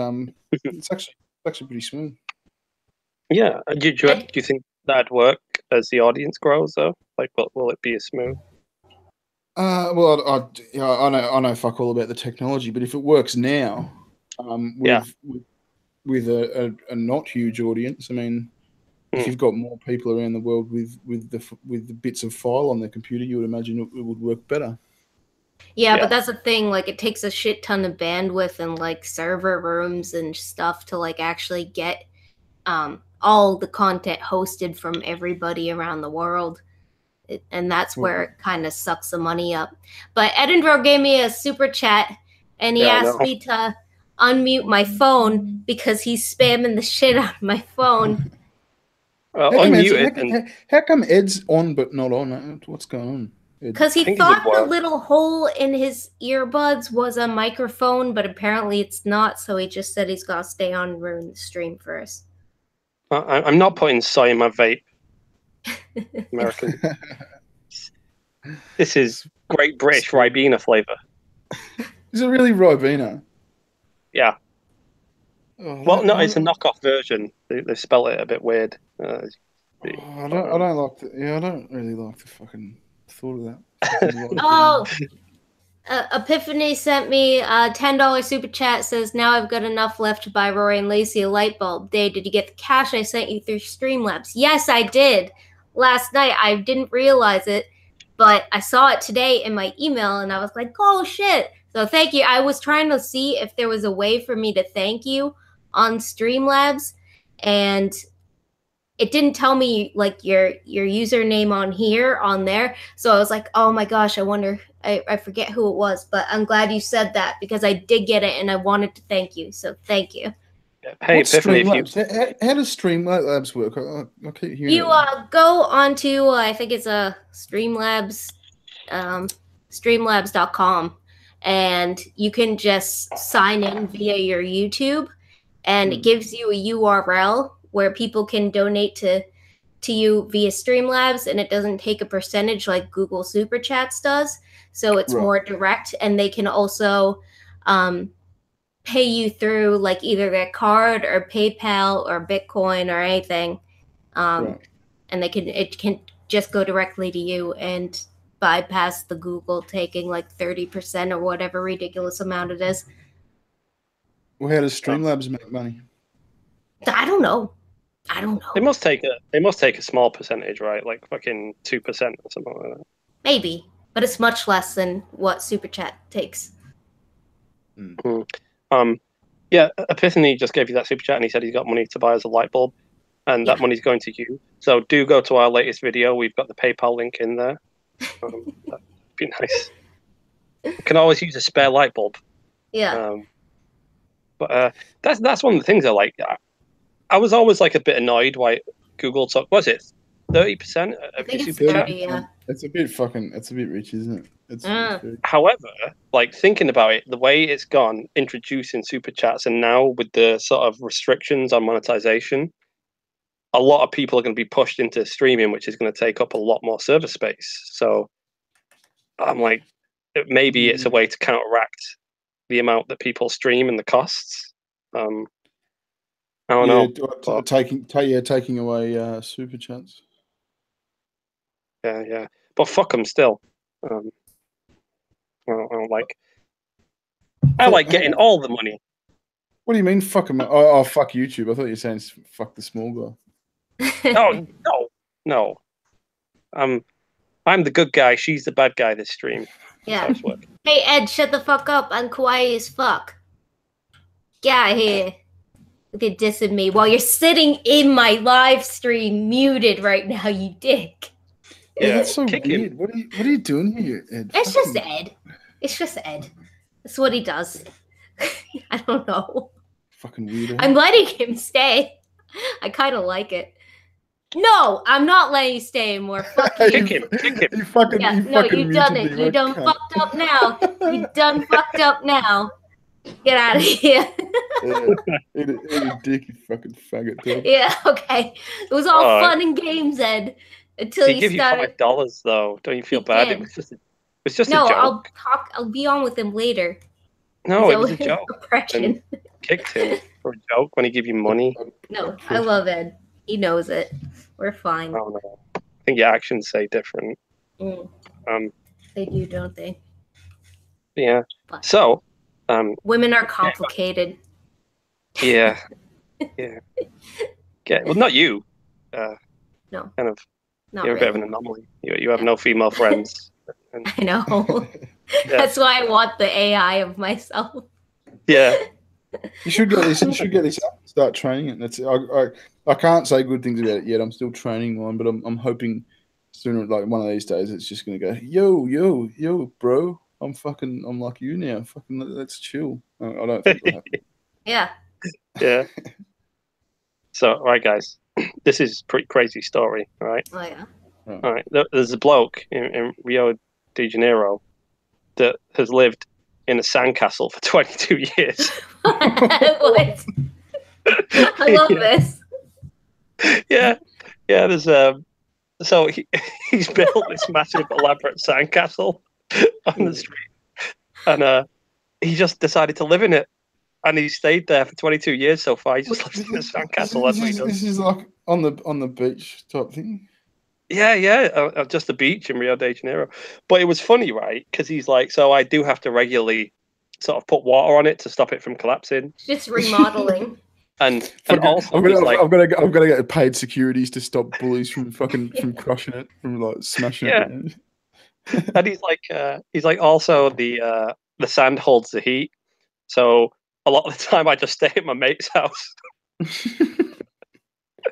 it's actually pretty smooth. Yeah. Do you think that'd work as the audience grows though? Like, will it be as smooth? Well, I know fuck all about the technology, but if it works now, with a not huge audience, I mean, if you've got more people around the world with the bits of file on their computer, you would imagine it would work better. Yeah, but that's the thing. Like, it takes a shit ton of bandwidth and like server rooms and stuff to like actually get all the content hosted from everybody around the world. And that's where it kind of sucks the money up. But Edinburgh gave me a super chat, and he asked me to unmute my phone because he's spamming the shit out of my phone. How come Ed's on but not on? What's going on? Because he thought the little hole in his earbuds was a microphone, but apparently it's not, so he just said he's got to stay on and ruin the stream first. I'm not putting soy in my vape. American. This is Great British Ribena flavour. Is it really Ribena? Yeah. Oh, well, no, it's a knockoff version. They spell it a bit weird. I don't like the. Yeah, I don't really like the fucking thought of that. Oh, Epiphany sent me a $10 super chat. Says, now I've got enough left to buy Rory and Lacey a light bulb. Dave, did you get the cash I sent you through Streamlabs? Yes, I did. Last night, I didn't realize it, but I saw it today in my email, and I was like, oh, shit. So thank you. I was trying to see if there was a way for me to thank you on Streamlabs, and it didn't tell me like your username on there. So I was like, oh my gosh, I wonder, I forget who it was, but I'm glad you said that because I did get it and I wanted to thank you. So thank you. Hey, Epiphany, how does Streamlabs work? I keep hearing you go onto I think it's a Streamlabs, streamlabs.com, and you can just sign in via your YouTube, and it gives you a URL where people can donate to you via Streamlabs, and it doesn't take a percentage like Google Super Chats does. So it's more direct, and they can also pay you through like either their card or PayPal or Bitcoin or anything. And it can just go directly to you and bypass the Google taking like 30% or whatever ridiculous amount it is. Well, how does Streamlabs make money? I don't know. They must take a small percentage, right? Like fucking 2% or something like that. Maybe, but it's much less than what Super Chat takes. Yeah, Epiphany just gave you that super chat, and he said he's got money to buy us a light bulb, and that money's going to you. So do go to our latest video. We've got the PayPal link in there. That'd be nice. You can always use a spare light bulb. Yeah. But that's one of the things I like. I was always like a bit annoyed why Google took, was it 30%? I think it's 30, yeah. It's a bit rich, isn't it? However, like thinking about it, the way it's gone, introducing super chats, and now with the sort of restrictions on monetization, a lot of people are going to be pushed into streaming, which is going to take up a lot more server space. So I'm like, maybe it's a way to counteract the amount that people stream and the costs. I don't know. Taking away super chats. Yeah. But fuck them still. I like getting all the money. What do you mean, fuck him? Oh, fuck YouTube. I thought you were saying fuck the small guy. No. I'm the good guy. She's the bad guy this stream. Yeah. Hey, Ed, shut the fuck up. I'm quiet as fuck. Get out of here. Look at dissing me while you're sitting in my live stream muted right now, you dick. Yeah, that's so weird. What are you doing here, Ed? It's just Ed. It's just Ed. That's what he does. I don't know. Fucking weirdo. I'm letting him stay. I kind of like it. No, I'm not letting you stay anymore. Fuck you. Kick him. You fucking, Yeah, you no, fucking you done muted it. me, You right, done cunt. fucked up now. You done fucked up now. Get out of here. Eat a dick, you fucking faggot dog. Yeah, okay. It was all fun and games, Ed. Until He you give you started. $5 though. Don't you feel He bad? did. It was just No, a joke. I'll be on with him later. No, it was a joke. Oppression. And kicked him for a joke when he give you money. No, I love Ed. He knows it. We're fine. Oh no. I think your actions say different. They do, don't they? Yeah. But So, women are complicated. yeah. Yeah. Okay. Well, not you. No. Kind of. Not You're a bit of really. an anomaly. You have no female friends. And, I know. yeah. That's why I want the AI of myself. Yeah. You should get this. You should get this up and start training it. That's I can't say good things about it yet. I'm still training one, but I'm hoping sooner, like one of these days, it's just gonna go, yo, bro. I'm like you now. Fucking, let's chill. I don't think it'll happen. Yeah. Yeah. So, all right, guys, this is a pretty crazy story. All right. Oh yeah. All right. There's a bloke in Rio de Janeiro that has lived in a sandcastle for 22 years. What? I love this. Yeah. There's so he's built this massive elaborate sandcastle on the street, and he just decided to live in it, and he stayed there for 22 years so far. He just lives in a sandcastle. That's what he does. This is like on the beach type thing. Yeah, just the beach in Rio de Janeiro. But it was funny, right? Because he's like, so I do have to regularly sort of put water on it to stop it from collapsing. Just remodeling. And also, I've got to get paid securities to stop bullies from crushing it, from like smashing it. And he's like also the sand holds the heat. So a lot of the time I just stay at my mate's house.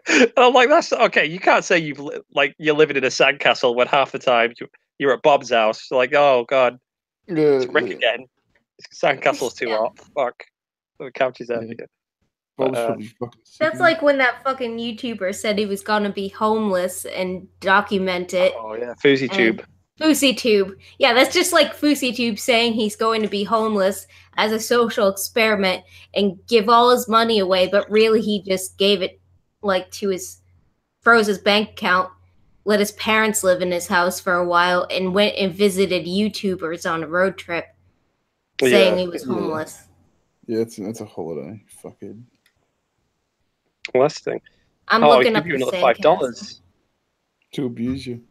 And I'm like, that's okay. You can't say you're living in a sandcastle when half the time you're at Bob's house. Like, oh god, it's Rick again. Sandcastle's too hot. Fuck, the couch is empty. That's like when that fucking YouTuber said he was gonna be homeless and document it. Oh yeah, FouseyTube. FouseyTube. Yeah, that's just like FouseyTube saying he's going to be homeless as a social experiment and give all his money away, but really he just gave it like froze his bank account, let his parents live in his house for a while, and went and visited YouTubers on a road trip saying he was homeless. Yeah, that's a holiday. Fuckhead. Well, that's the thing. I'm looking up give you the another $5 to abuse you.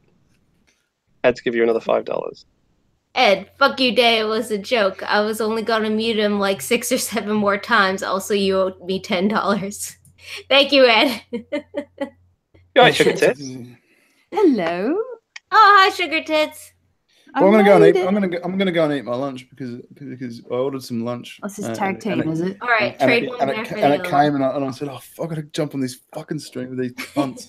I had to give you another $5. Ed, fuck you day, it was a joke. I was only gonna mute him like 6 or 7 more times. Also, you owed me $10. Thank you, Ed. You alright, Sugartits? Hello. Oh, hi, Sugartits. Well, I'm gonna go and eat. I'm gonna go and eat my lunch because I ordered some lunch. This is tag team, is it? All right, trade one there for the and it came and I said, "Oh, fuck, I gotta jump on this fucking stream with these cunts."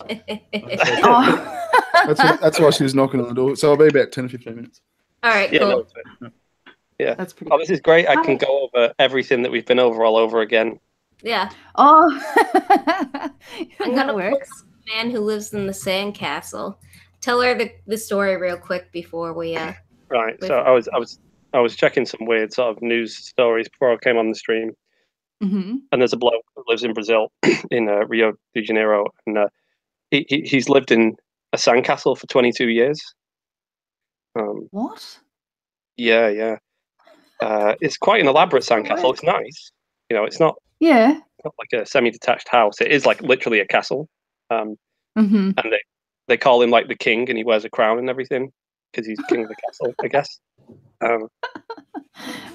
That's why she was knocking on the door. So I'll be about 10 or 15 minutes. All right, cool. Yeah, that's pretty. Oh, this is great. I can go over everything that we've been over all over again. Yeah. Oh, I'm gonna put the man who lives in the sandcastle. Tell her the story real quick before we. Right. So I was checking some weird sort of news stories before I came on the stream, and there's a bloke who lives in Brazil, in Rio de Janeiro, and he's lived in a sandcastle for 22 years. What? Yeah. It's quite an elaborate sandcastle. It's nice. You know, it's not. Yeah. It's not like a semi-detached house. It is like literally a castle. And they call him like the king, and he wears a crown and everything because he's king of the castle, I guess.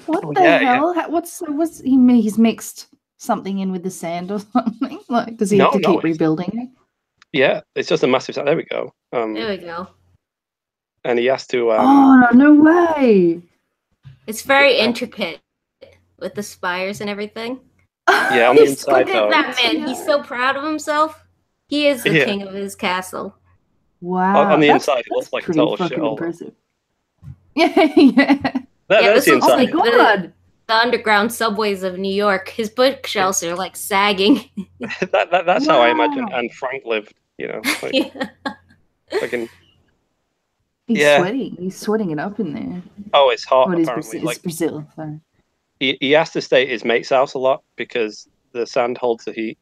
What the hell? Yeah. What's he mean? He's mixed something in with the sand or something? Like, does he have to keep rebuilding it? Yeah, it's just a massive. There we go. There we go. And he has to. Oh no way! It's very intricate with the spires and everything. Yeah, on the inside though. Look at that man. He's so proud of himself. He is the king of his castle. Wow. On the inside, it looks like a total shithole. Impressive. Yeah. That's the inside. Oh my god! the underground subways of New York. His bookshelves are like sagging. That's how I imagine Anne Frank lived. You know, like, Yeah. fucking. He's sweating. He's sweating it up in there. Oh, it's hot. What is apparently, Brazil? It's Brazil. So. He has to stay at his mate's house a lot because the sand holds the heat.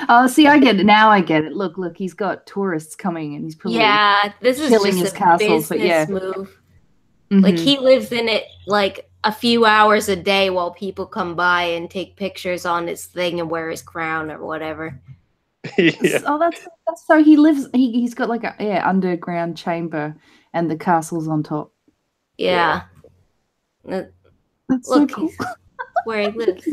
Oh, see, I get it now. I get it. Look, he's got tourists coming, and he's probably This is killing just his a castles. But business move. Like he lives in it like a few hours a day while people come by and take pictures on his thing and wear his crown or whatever. Yeah. Oh, that's so he lives. He's got like a underground chamber, and the castle's on top. Yeah. That's Look, so cool. Where he lives.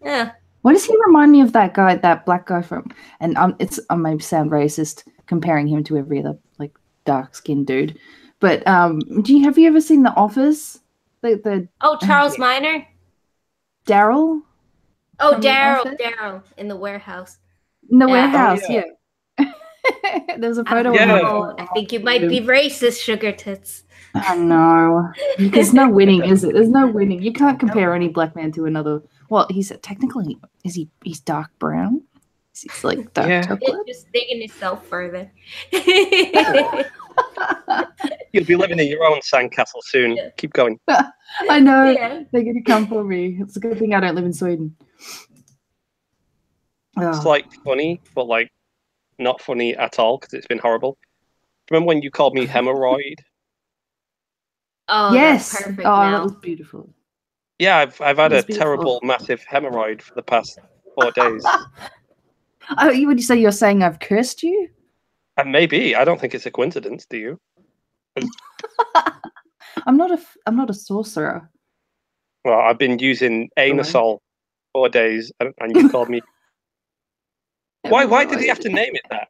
Yeah. Why does he remind me of that guy, that black guy from? And I may sound racist comparing him to every other like dark skinned dude, but have you ever seen The Office? Charles Minor. Daryl. Oh, Daryl in the warehouse. In the warehouse, yeah. There's a photo of him. I think you might be racist, Sugartits. I know. There's no winning, is it? There's no winning. You can't compare any black man to another. Well, he's technically, he's dark brown? He's like dark chocolate? Just digging yourself further. You'll be living in your own sandcastle soon. Yeah. Keep going. I know. Yeah. They're going to come for me. It's a good thing I don't live in Sweden. It's like funny, but like not funny at all because it's been horrible. Remember when you called me hemorrhoid? Oh, yes. That's perfect that was beautiful. Yeah, I've had a terrible, massive hemorrhoid for the past 4 days. Would you say you're saying I've cursed you? Maybe. I don't think it's a coincidence. Do you? I'm not a sorcerer. Well, I've been using anusol 4 days, and you called me. Why did he have to name it that?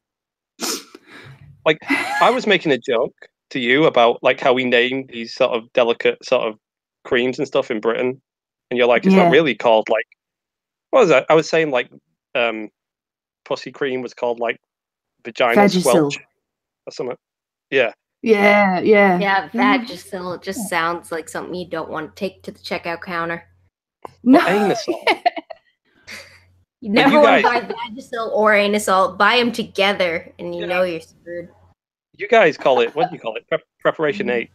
Like, I was making a joke to you about like how we name these sort of delicate sort of creams and stuff in Britain, and you're like, it's not really called like, what was that? I was saying like, pussy cream was called like vaginal squelch or something. Yeah. Yeah. Vagisil. It just sounds like something you don't want to take to the checkout counter. No. Anusol. You never want to buy Vagisil or Anusol. Buy them together, and you know you're screwed. You guys call it, what do you call it? Preparation H.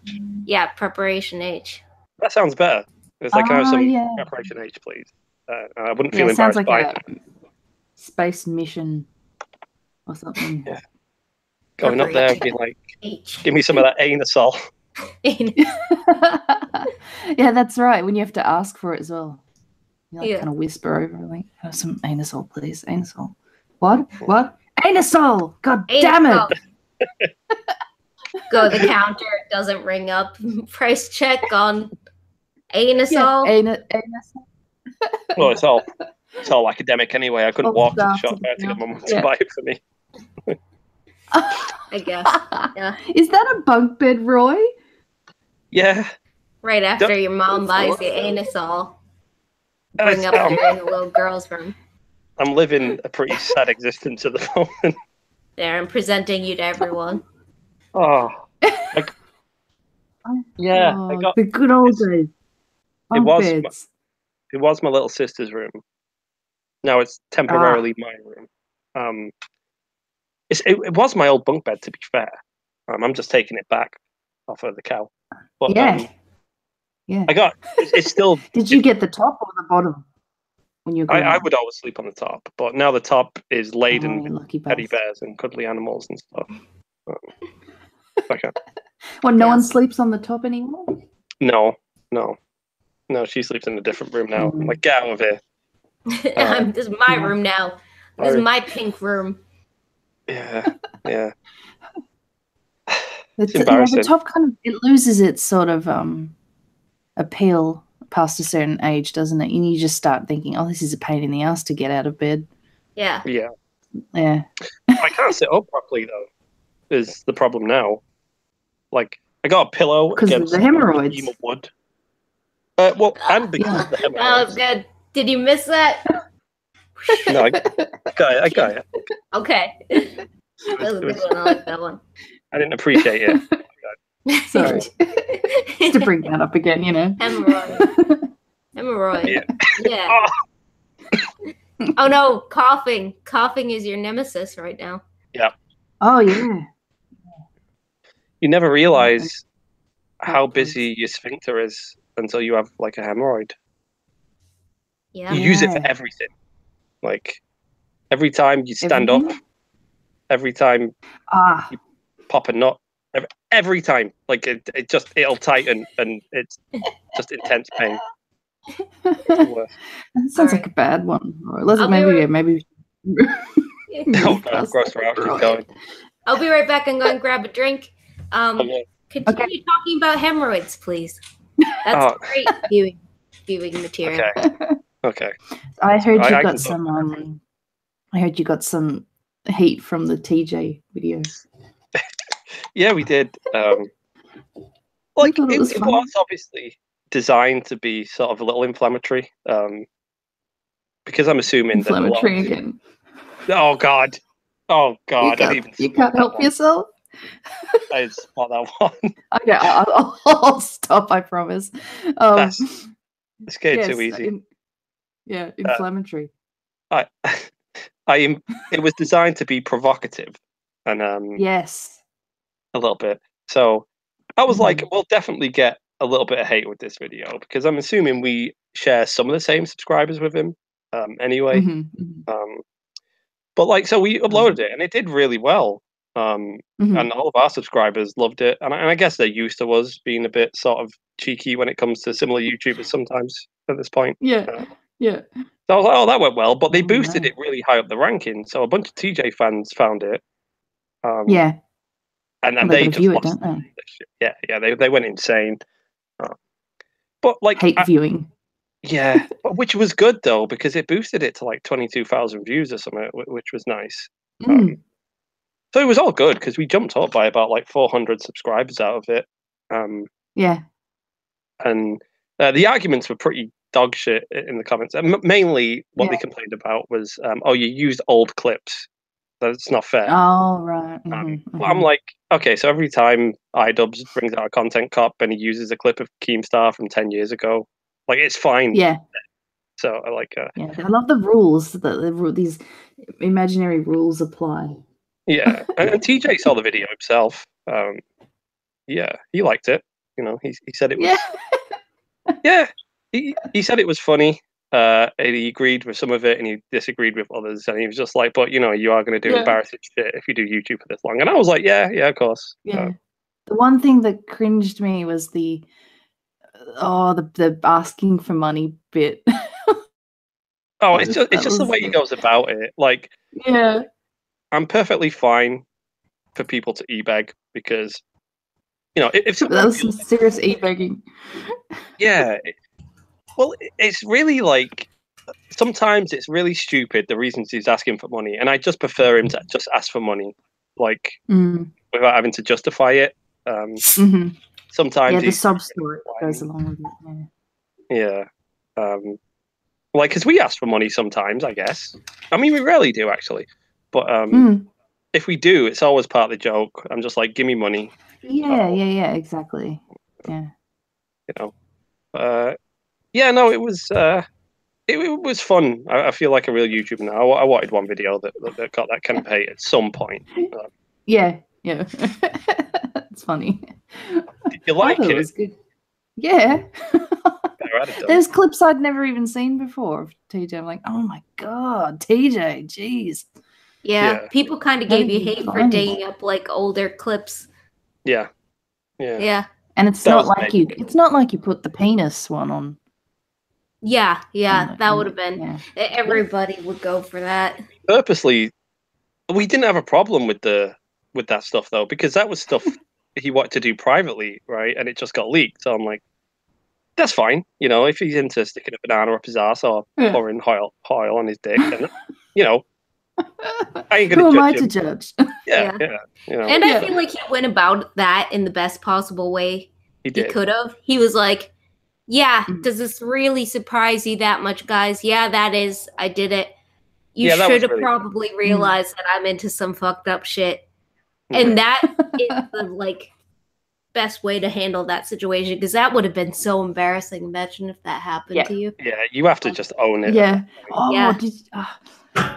Yeah, Preparation H. That sounds better. It's like, can I have some Preparation H, please? I wouldn't feel embarrassed sounds like by a space mission or something. Yeah. Going up there and being like, give me some of that anusol. Yeah, that's right. When you have to ask for it as well. You kind of whisper over, like, have some anusol, please. Anusol. What? Anusol! God damn it! Go to the counter, it doesn't ring up. Price check on anusol. Anusol. Well, it's all academic anyway. I couldn't walk to the shop. I had to get my mum to buy it for me. I guess. Yeah. Is that a bunk bed, Roy? Yeah. Right after your mom buys the anusol. Bring up here in the little girl's room. I'm living a pretty sad existence at the moment. There, I'm presenting you to everyone. Oh. I got the good old days. It was my little sister's room. Now it's temporarily my room. It was my old bunk bed, to be fair. I'm just taking it back off of the cow. But, yeah. I got. It's still. Did you get the top or the bottom? When you're I would always sleep on the top, but now the top is laden with teddy bears and cuddly animals and stuff. Okay. Well, no one sleeps on the top anymore? No. She sleeps in a different room now. I'm like, get out of here. This is my room now. This is my pink room. Yeah. It's embarrassing. The top kind of it loses its sort of appeal past a certain age, doesn't it? And you just start thinking, "Oh, this is a pain in the ass to get out of bed." Yeah. I can't sit up properly though. Is the problem now? Like, I got a pillow because of the hemorrhoids. Of wood. And because of the hemorrhoids. That was good. Did you miss that? No, I got it. Okay. That was a good one. I like that one. I didn't appreciate it. Sorry. Just to bring that up again, you know. Hemorrhoid. Hemorrhoid. Yeah. Yeah. Oh no, coughing. Coughing is your nemesis right now. Yeah. Oh yeah. You never realize how Blood plugs. busy your sphincter is until you have like a hemorrhoid. Yeah. You use it for Yeah. everything. Like every time you stand up, Everything? every time Ah. you pop a nut, every time, like it'll tighten and it's just intense pain. It's the worst. That sounds like Alright. a bad one. Or let's I'll be maybe right- maybe. Oh god, gross for keep going. I'll be right back and go and grab a drink. Okay. Continue talking about hemorrhoids, please. That's great viewing material. Okay. I heard you I got can talk some. I heard you got some heat from the TJ video. Yeah, we did. Like thought it was it fun. was obviously designed to be sort of a little inflammatory. Because I'm assuming that a lot Inflammatory of, again. oh god, You I didn't even you spot can't that help one. yourself. I didn't spot that one. Okay, I'll stop. I promise. It's getting yes, too easy. inflammatory. It was designed to be provocative and Yes. a little bit. So I was like, Mhm. we'll definitely get a little bit of hate with this video because I'm assuming we share some of the same subscribers with him anyway. Mhm, mhm. But like, so we uploaded it and it did really well. Mhm. And all of our subscribers loved it. And I guess they're used to us being a bit sort of cheeky when it comes to similar YouTubers sometimes at this point. Yeah. Yeah. So I was like, oh, that went well. But they Oh, boosted yeah. it really high up the ranking. So a bunch of TJ fans found it. Yeah. And Well, they they gotta just view it, lost don't they? their shit. Yeah, they went insane. But like, Hate viewing. yeah, which was good though because it boosted it to like 22,000 views or something, which was nice. Mm. So it was all good because we jumped up by about like 400 subscribers out of it. Yeah. And the arguments were pretty dog shit in the comments. Mainly, what they complained about was, oh, you used old clips. That's not fair. Oh, right. Mhm, Well, I'm mhm. like, okay, so every time iDubbbz brings out a content cop and he uses a clip of Keemstar from 10 years ago, like it's fine. Yeah. So I like, Yeah. I love the rules that these imaginary rules apply. yeah. And TJ saw the video himself. Yeah, he liked it. You know, he said it was. Yeah. Yeah, he said it was funny. And he agreed with some of it, and he disagreed with others. And he was just like, "But you know, you are going to do Yeah. embarrassing shit if you do YouTube for this long." And I was like, "Yeah, of course." Yeah. The one thing that cringed me was the asking for money bit. Oh, it's just the way he goes about it. Like, Yeah. I'm perfectly fine for people to e-beg because, you know, if That someone was some feels, serious e-begging. yeah, well, it's really like sometimes it's really stupid the reasons he's asking for money, and I just prefer him to just ask for money, like without having to justify it. Mhm. Sometimes Yeah, the he's sob story goes along with it. yeah, like because we ask for money sometimes, I guess. I mean, we rarely do actually, but if we do, it's always part of the joke. I'm just like, give me money. Yeah, exactly. Yeah. You know, yeah, no, it was fun. I feel like a real YouTuber now. I wanted one video that got that kind of hate at some point. Yeah. It's funny. Did you like I thought it? it was good. Yeah. Better had it done. There's clips I'd never even seen before of TJ. I'm like, oh my god, TJ, jeez. Yeah, people kind of gave you hate for funny. digging up like older clips. Yeah. And it's That not was like amazing. it's not like you put the penis one on. Yeah, On that would have been. Everybody would go for that. Purposely, we didn't have a problem with that stuff though, because that was stuff he wanted to do privately, right? And it just got leaked. So I'm like, that's fine. You know, if he's into sticking a banana up his ass or pouring oil on his dick, then you know, I ain't gonna Who am judge I him. to judge? Yeah. You know, And I feel like he went about that in the best possible way he he could have. He was like, yeah, does this really surprise you that much, guys? Yeah, that is. I did it. You Yeah, that was should have really probably realized that I'm into some fucked up shit. And that is the best way to handle that situation? Because that would have been so embarrassing. Imagine if that happened to you. Yeah, you have to just own it. Yeah. Oh, Yeah.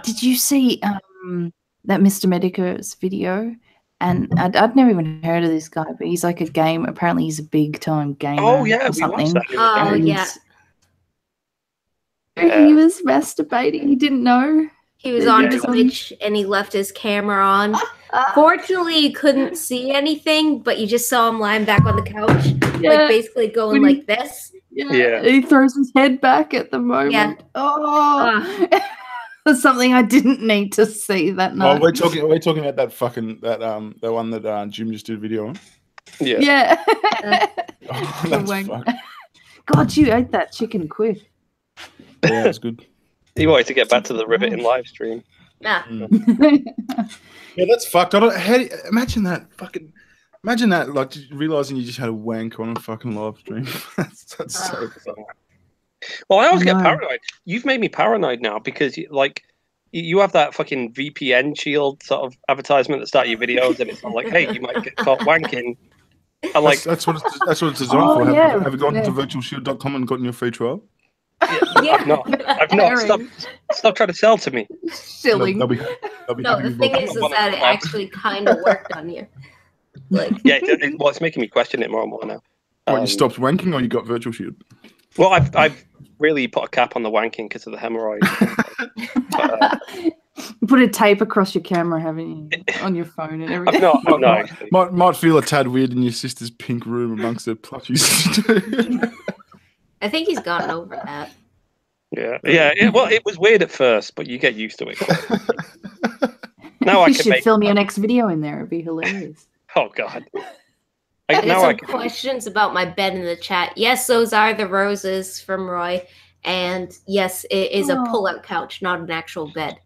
did you see that Mr. Medico's video? And I'd never even heard of this guy, but he's like a game. Apparently, he's a big time gamer. Oh yeah, or we something. watched that. Oh yeah. He was masturbating. He didn't know. He was on Twitch and he left his camera on. Fortunately, you couldn't see anything, but you just saw him lying back on the couch, like basically going like this. Yeah. He throws his head back at the moment. Yeah. Oh, that's something I didn't need to see that night. Oh, we're talking about that fucking that one that Jim just did a video on. Yeah. Yeah. Oh, that's fucked. God, you ate that chicken quick. Yeah, that's good. He wanted to get back to the riveting live stream. Yeah. Yeah, that's fucked. Imagine that fucking. Imagine that, like, realizing you just had a wank on a fucking live stream. that's so funny. Well, I always get paranoid. You've made me paranoid now because, you have that fucking VPN shield sort of advertisement at the start of your videos, and it's not like, hey, you might get caught wanking. And like, that's what it's designed for. Have you gone to virtualshield.com and gotten your free trial? Yeah. I've not. Stop trying to sell to me. Silly. No, the thing is that it actually kind of worked on you. Like, yeah, it's making me question it more and more now. What, you stopped wanking or you got Virtual Shield? Well, I've really put a cap on the wanking because of the hemorrhoids. Put a tape across your camera, haven't you? On your phone and everything. Might feel a tad weird in your sister's pink room amongst her plushies. I think he's gotten over that. Yeah. Well, it was weird at first, but you get used to it. Now you should film your next video in there. It'd be hilarious. Oh God. There's some questions about my bed in the chat. Yes, those are the roses from Roy, and yes, it is a pull-out couch, not an actual bed.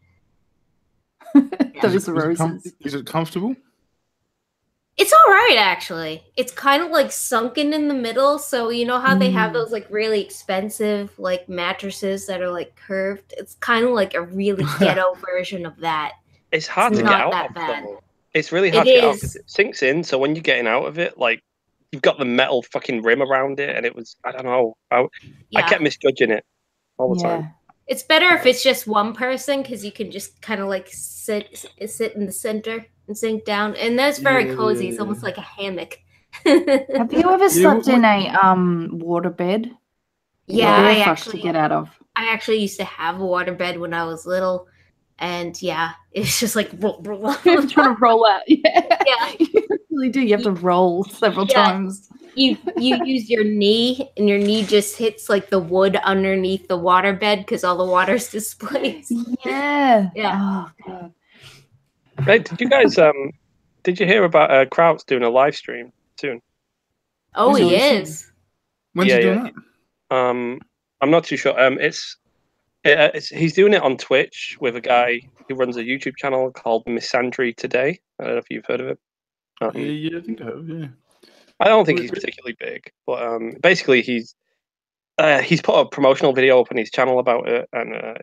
Those roses. Is it comfortable? It's all right, actually. It's kind of like sunken in the middle, so you know how they have those like really expensive like mattresses that are like curved. It's kind of like a really ghetto version of that. It's hard to get out of bad. It's really hard to get out because it sinks in. So when you're getting out of it, like you've got the metal fucking rim around it, and it was I don't know. I kept misjudging it all the time. It's better if it's just one person because you can just kind of like sit in the center and sink down, and that's very cozy. It's almost like a hammock. Have you ever slept in a water bed? Yeah, I actually get out of. I actually used to have a water bed when I was little. And yeah, it's just like you're trying to roll out. Yeah, you really do. You have to roll several times. You use your knee, and your knee just hits like the wood underneath the water bed because all the water's displaced. Yeah. Oh God. Hey, did you guys did you hear about Kraut's doing a live stream soon? Oh, he is. When's he doing that? I'm not too sure. He's doing it on Twitch with a guy who runs a YouTube channel called Misandry Today. I don't know if you've heard of it. Yeah, I think I have. Yeah. I don't think he's particularly big, but basically he's put a promotional video up on his channel about it, and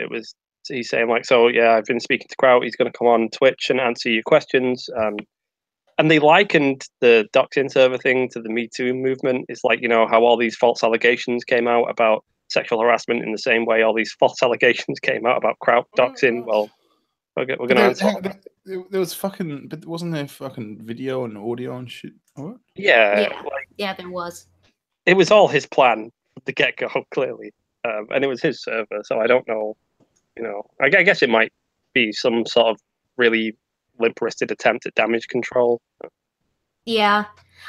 he's saying like, so yeah, I've been speaking to Kraut. He's going to come on Twitch and answer your questions. And they likened the doxing server thing to the Me Too movement. It's like, you know, how all these false allegations came out about sexual harassment in the same way all these false allegations came out about Kraut doxing. Well, we're going to answer. There was fucking, but wasn't there fucking video and audio and shit? What? Yeah, there was. It was all his plan from the get-go, clearly, and it was his server. So I don't know. You know, I guess it might be some sort of really limp-wristed attempt at damage control. Yeah,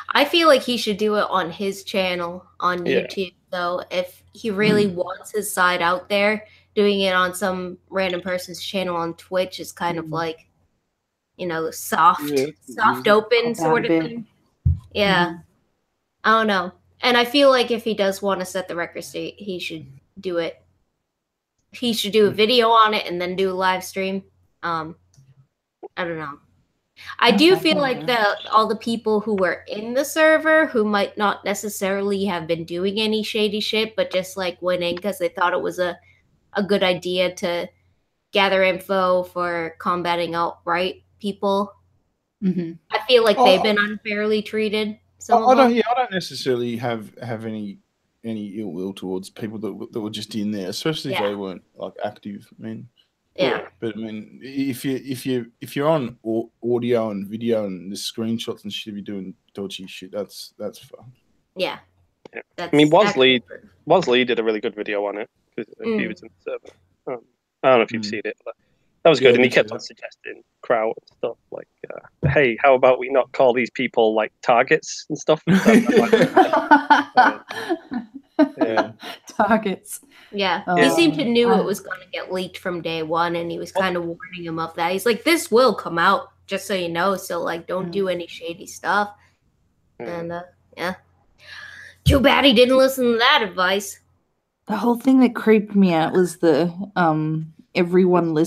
I feel like he should do it on his channel on YouTube, though. If he really wants his side out there, doing it on some random person's channel on Twitch is kind of like, you know, soft open sort of thing. Yeah. I don't know. And I feel like if he does want to set the record straight, he should do it. He should do a video on it and then do a live stream. I don't know. I do feel like all the people who were in the server who might not necessarily have been doing any shady shit, but just like went in because they thought it was a good idea to gather info for combating outright people. I feel like they've been unfairly treated. Some of I don't. them. Yeah, I don't necessarily have any ill will towards people that were just in there, especially if Yeah. they weren't like active. I mean, Yeah. but I mean, if you're on audio and video and the screenshots and shit, if you're doing dodgy shit, that's fun. Yeah. Yeah. That's I mean, actually Wosley did a really good video on it because he Mm. was in the server. I don't know if you've seen it, but that was Yeah, good. I And he did kept see on that. suggesting crowd and stuff like, "Hey, how about we not call these people like targets and stuff?" And yeah. Targets. Yeah. Oh. He seemed to knew Uh, it was going to get leaked from day one, and he was kind of warning him of that. He's like, "This will come out, just so you know. So like, don't do any shady stuff." And yeah. Too bad he didn't listen to that advice. The whole thing that creeped me out was the everyone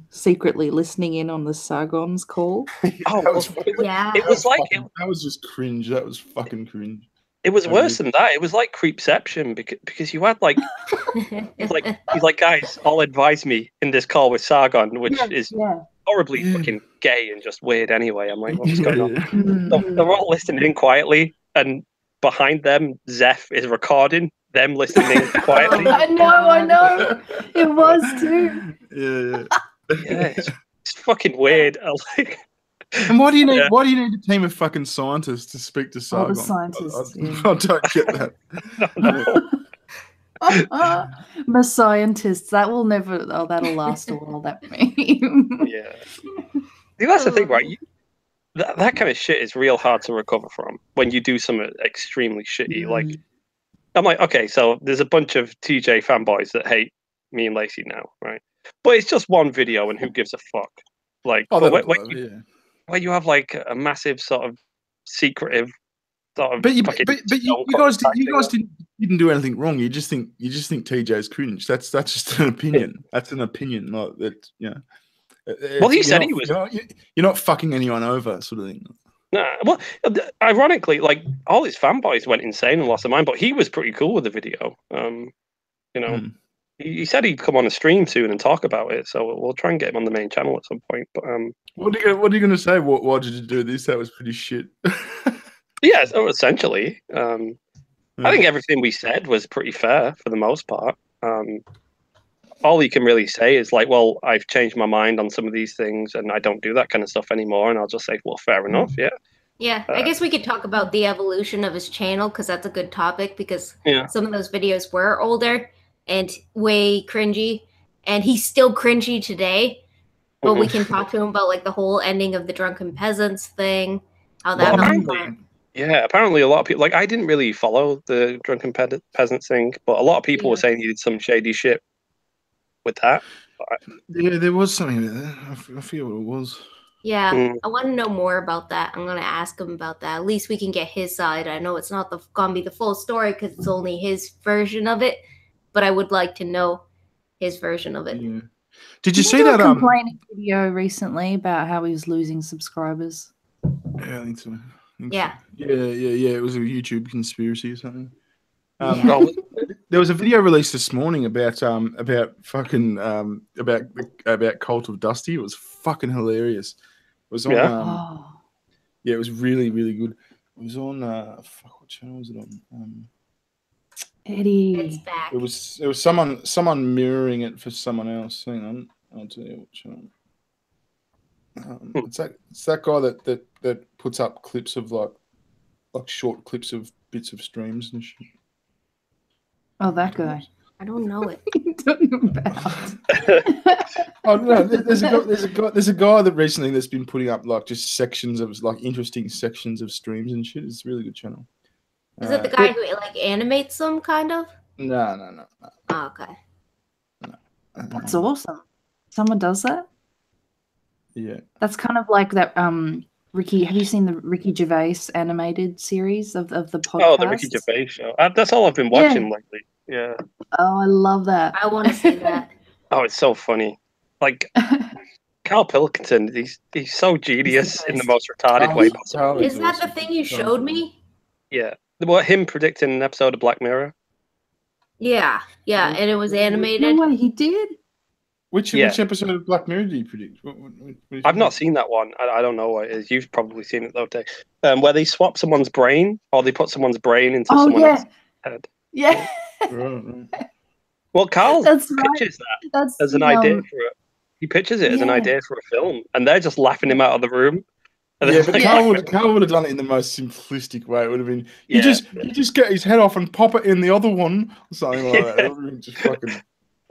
secretly listening in on the Sargon's call. That was just cringe. That was fucking cringe. It was worse than that. It was like Creepception because you had like he's like, guys, I'll advise me in this call with Sargon, which is horribly fucking gay and just weird anyway. I'm like, what's going on? So they're all listening in quietly, and behind them, Zeph is recording them listening quietly. I know. It was too. Yeah, it's fucking weird. And why do you need a team of fucking scientists to speak to Sargon? All the scientists. I don't get that. My scientists. That will never. Oh, that'll last a while. That meme. Yeah. See, that's the thing, right? That kind of shit is real hard to recover from when you do something extremely shitty. Like, I'm like, okay, so there's a bunch of TJ fanboys that hate me and Lacey now, right? But it's just one video, and who gives a fuck? Like, when you have like a massive sort of secretive sort of. But you guys didn't do anything wrong. You just think TJ's cringe. That's just an opinion. That's an opinion. Like that, yeah. Well, he said he was. You're not fucking anyone over, sort of thing. Nah, well, ironically, like all his fanboys went insane and lost their mind, but he was pretty cool with the video. You know, he said he'd come on a stream soon and talk about it, so we'll try and get him on the main channel at some point. But what are you gonna say? Why did you do this? That was pretty shit. Yeah, so essentially, I think everything we said was pretty fair for the most part. All you can really say is like, well, I've changed my mind on some of these things and I don't do that kind of stuff anymore. And I'll just say, well, fair enough. Yeah. Yeah. I guess we could talk about the evolution of his channel because that's a good topic because some of those videos were older and way cringy. And he's still cringy today. But we can talk to him about like the whole ending of the Drunken Peasants thing. How that apparently a lot of people, like I didn't really follow the Drunken Peasants thing, but a lot of people were saying he did some shady shit with that. Yeah, there was something there. I forget what it was. Yeah, I want to know more about that. I'm going to ask him about that. At least we can get his side. I know it's not going to be the full story because it's only his version of it, but I would like to know his version of it. Yeah. Did you see that complaining video recently about how he was losing subscribers? Yeah, I think so. Yeah. It was a YouTube conspiracy or something. There was a video released this morning about fucking about Cult of Dusty. It was fucking hilarious. It was on it was really, really good. It was on what channel was it on? Eddie. It's back. It was someone mirroring it for someone else. Hang on, I'll tell you what channel. It's that guy that puts up clips of like short clips of bits of streams and shit. Oh, that guy. I don't know it. Don't know about. Oh no, there's a guy that recently that's been putting up like just sections of like interesting sections of streams and shit. It's a really good channel. Is it the guy who like animates them, kind of? No. Oh, okay. No. That's awesome. Someone does that? Yeah. That's kind of like that. Ricky, have you seen the Ricky Gervais animated series of the podcast? Oh, the Ricky Gervais show. That's all I've been watching lately. Yeah. Oh, I love that. I want to see that. Oh, it's so funny. Like Carl Pilkington, he's so genius in the most retarded way possible. Is that the thing you showed me? Yeah. What, him predicting an episode of Black Mirror? Yeah, and it was animated. No way, he did? Which episode of Black Mirror do you predict? What I've not seen that one. I don't know what it is. You've probably seen it though, Dave. Where they swap someone's brain, or they put someone's brain into someone else's head. Yeah. Right. Well, Carl That's right. pitches that as an idea for it. He pitches it as an idea for a film, and they're just laughing him out of the room. Yeah, but Carl would have done it in the most simplistic way. It would have been you just get his head off and pop it in the other one, or something like that. It would have been just fucking.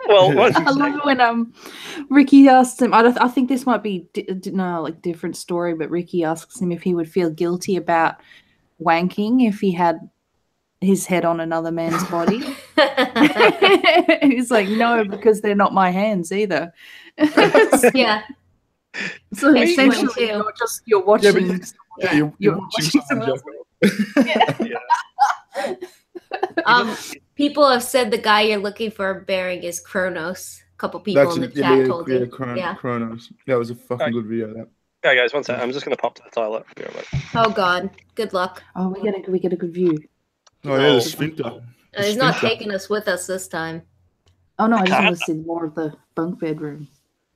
Well, I love it when Ricky asks him. I think this might be different story, but Ricky asks him if he would feel guilty about wanking if he had his head on another man's body. And he's like, no, because they're not my hands either. Yeah. So essentially, you're watching. You're watching someone jump. People have said the guy you're looking for bearing is Kronos. A couple people in the chat told you. Kronos. That was a fucking good video. That. Yeah, guys, one second. I'm just gonna pop to the toilet. Be right back. Oh God, good luck. Oh, we get a good view. Oh yeah, the sphincter. He's not taking us with us this time. Oh no, I just want to see more of the bunk bedroom.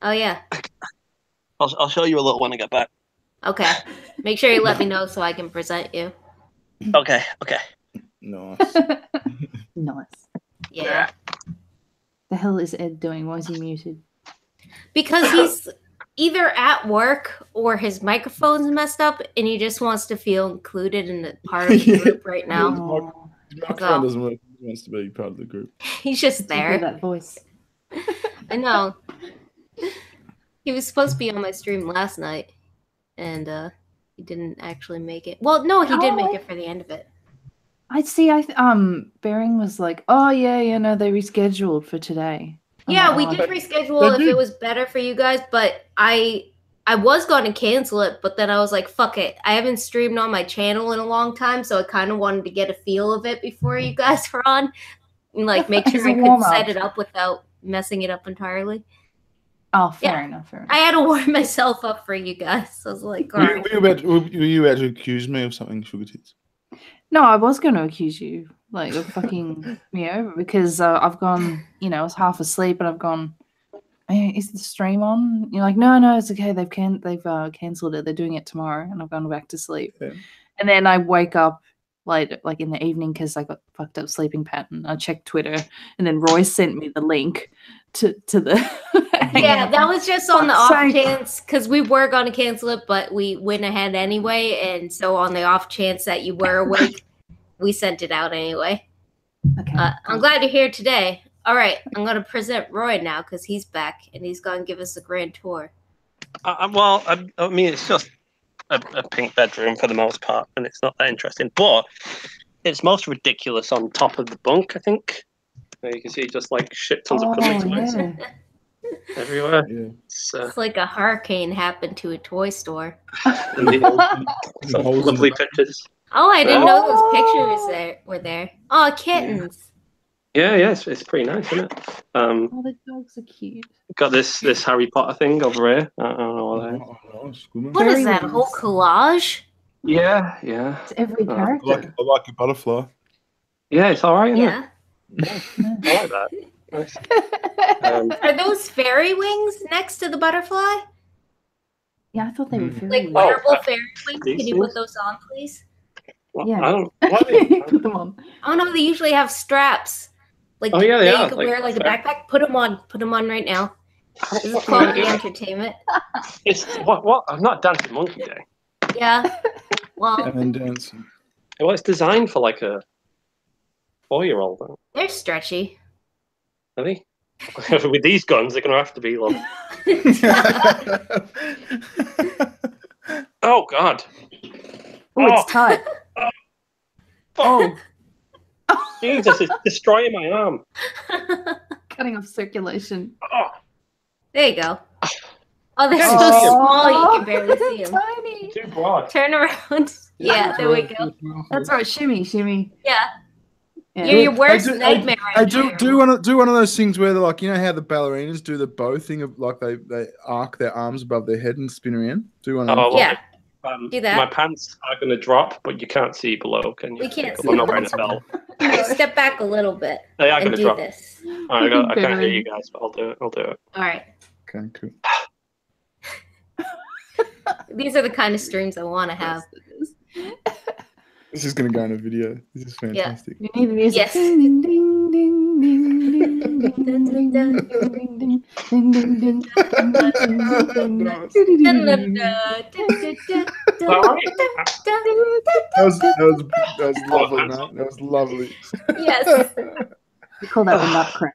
Oh yeah. I'll show you a little when I get back. Okay. Make sure you let me know so I can present you. Okay. Nice. Nice. Yeah. The hell is Ed doing? Why is he muted? Because he's either at work or his microphone's messed up and he just wants to feel included in the part of the group right now. His microphone doesn't work. He wants to be part of the group. He's just there. That voice. I know. He was supposed to be on my stream last night, and he didn't actually make it. Well, no, he did make it for the end of it. I see. Bering was like, "Oh yeah, no, they rescheduled for today." Yeah, we did reschedule if it was better for you guys, but I was going to cancel it, but then I was like, "Fuck it!" I haven't streamed on my channel in a long time, so I kind of wanted to get a feel of it before you guys were on, and like make sure I could set it up without messing it up entirely. Oh, fair enough. I had to warm myself up for you guys. I was like, all right. Were you about to accuse me of something, Sugartits? No, I was going to accuse you, like, of fucking me over because I've gone, I was half asleep and I've gone, hey, is the stream on? You're like, no, it's okay. They've cancelled it. They're doing it tomorrow, and I've gone back to sleep. Yeah. And then I wake up late, like in the evening, because I got fucked up sleeping pattern. I checked Twitter, and then Roy sent me the link to the. Yeah, that was just on the off chance because we were going to cancel it, but we went ahead anyway. And so on the off chance that you were awake, we sent it out anyway. Okay. I'm glad you're here today. All right, I'm going to present Roy now because he's back and he's going to give us a grand tour. I mean, it's just a pink bedroom for the most part, and it's not that interesting. But it's most ridiculous on top of the bunk, I think. You can see just like shit tons of toys everywhere. Yeah. It's like a hurricane happened to a toy store. Lovely pictures. Oh, I didn't know those pictures were there. Oh, kittens. Yeah, it's pretty nice, isn't it? The dogs are cute. Got this Harry Potter thing over here. I don't know what that is. What is that? A whole collage? Yeah. It's every character. I like a butterfly. Yeah, it's all right, isn't it? I like that. Nice. Are those fairy wings next to the butterfly? Yeah, I thought they were fairy wings. Like wearable fairy wings? Can you put those on, please? Well, yeah. I don't. Put them on. Oh no, they usually have straps. Like they could wear like a backpack. Put them on. Put them on right now. This is quality entertainment. It's what? I'm not dancing monkey day. Yeah. Well. And dancing. Well, it's designed for like a 4-year-old. They're stretchy. Are they? With these guns, they're gonna have to be like. Oh God. Oh, it's tight. Oh. Jesus, it's destroying my arm. Cutting off circulation. Oh. There you go. Oh, they're so small you can barely see them. Tiny. Too broad. Turn around. Yeah, there we go. That's right. Shimmy. Yeah. You're your worst nightmare. I do one of those things where they're like, you know how the ballerinas do the bow thing of like they arc their arms above their head and spin around. Do one of those. Yeah. Do that. My pants are going to drop, but you can't see below, can you? We can't see. I'm not wearing a belt. Step back a little bit. They are going to drop. This. I can't hear you guys, but I'll do it. All right. Okay, cool. These are the kind of streams I want to have. This is going to go in a video. This is fantastic. You need the music. Yes. Ding, ding, ding, ding, ding, ding, ding, ding, ding, ding, ding, ding, ding, That was lovely, man. That was lovely. Yes. We call that the nutcracker.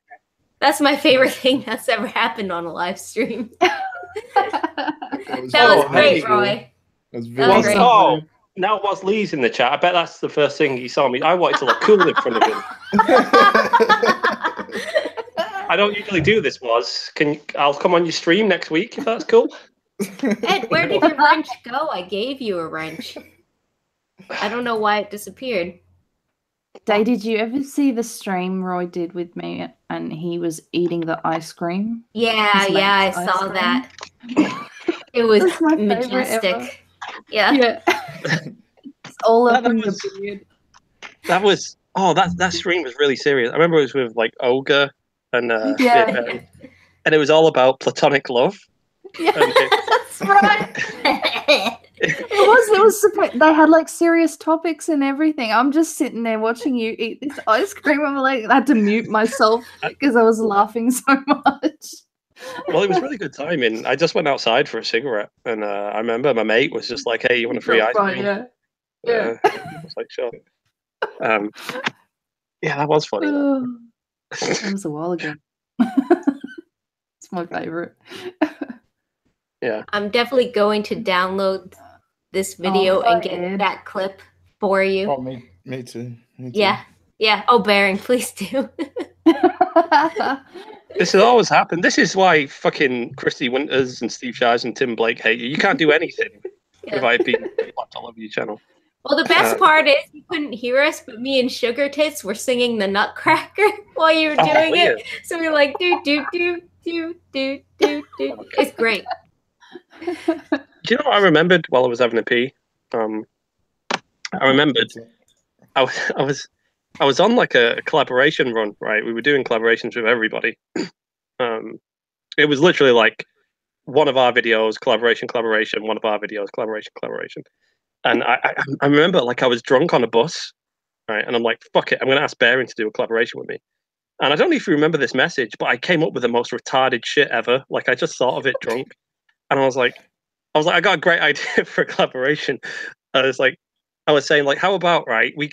That's my favorite thing that's ever happened on a live stream. That was great, Roy. That was That was very great. Oh, now what's Lee's in the chat? I bet that's the first thing he saw me. I wanted to look cool in front of him. I don't usually do this, I'll come on your stream next week if that's cool. Ed, where did your wrench go? I gave you a wrench. I don't know why it disappeared. Day, did you ever see the stream Roy did with me and he was eating the ice cream? Yeah, I saw that. It was majestic. Yeah. It's all up in the beard. That stream was really serious. I remember it was with like Ogre and and it was all about platonic love. Yeah, that's right. It was they had like serious topics and everything. I'm just sitting there watching you eat this ice cream. I'm like, I had to mute myself because I was laughing so much. Well, it was really good timing. I just went outside for a cigarette, and I remember my mate was just like, "Hey, you want a free ice cream?" Yeah. I was like, "Sure." Yeah, that was funny. That was a while ago. It's my favorite. Yeah, I'm definitely going to download this video and get that clip for you. Oh, me too. Yeah. Oh, Baron, please do. this has always happened. This is why fucking Christy Winters and Steve Shives and Tim Blake hate you. You can't do anything if I've been blocked all over your channel. Well, the best part is you couldn't hear us, but me and Sugartits were singing the Nutcracker while you were doing it. So we were like, do, do, do, do, do, do, do. It's great. Do you know what I remembered while I was having a pee? I remembered I was on like a collaboration run, right? We were doing collaborations with everybody. It was literally like one of our videos, collaboration, one of our videos, collaboration. And I remember like I was drunk on a bus, right? And I'm like, fuck it, I'm gonna ask Baron to do a collaboration with me. And I don't know if you remember this message, but I came up with the most retarded shit ever. Like I just thought of it drunk. And I was like, I got a great idea for a collaboration. I was saying, like, how about, right, we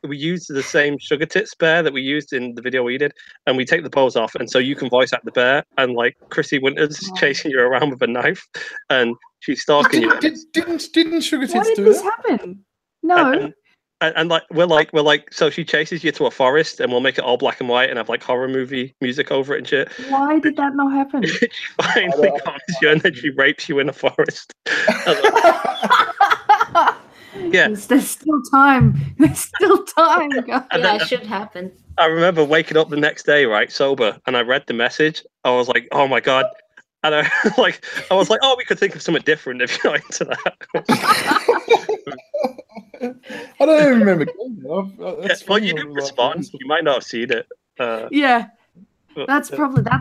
use the same Sugartits bear that we used in the video we did, and we take the pose off, and so you can voice act the bear, and, like, Chrissy Winters is chasing you around with a knife, and she's stalking you. Didn't Sugartits Why did do this that? happen? No. And like we're like so she chases you to a forest and we'll make it all black and white and have like horror movie music over it and shit. Why did that not happen? She finally comes you and then she rapes you in a forest. Yeah, There's still time. There's still time, guys. Yeah, it should happen. I remember waking up the next day, right, sober, and I read the message. I was like, oh my god. And I was like, oh, we could think of something different if you're not into that. I don't even remember. Well, you didn't respond. You might not have seen it. That's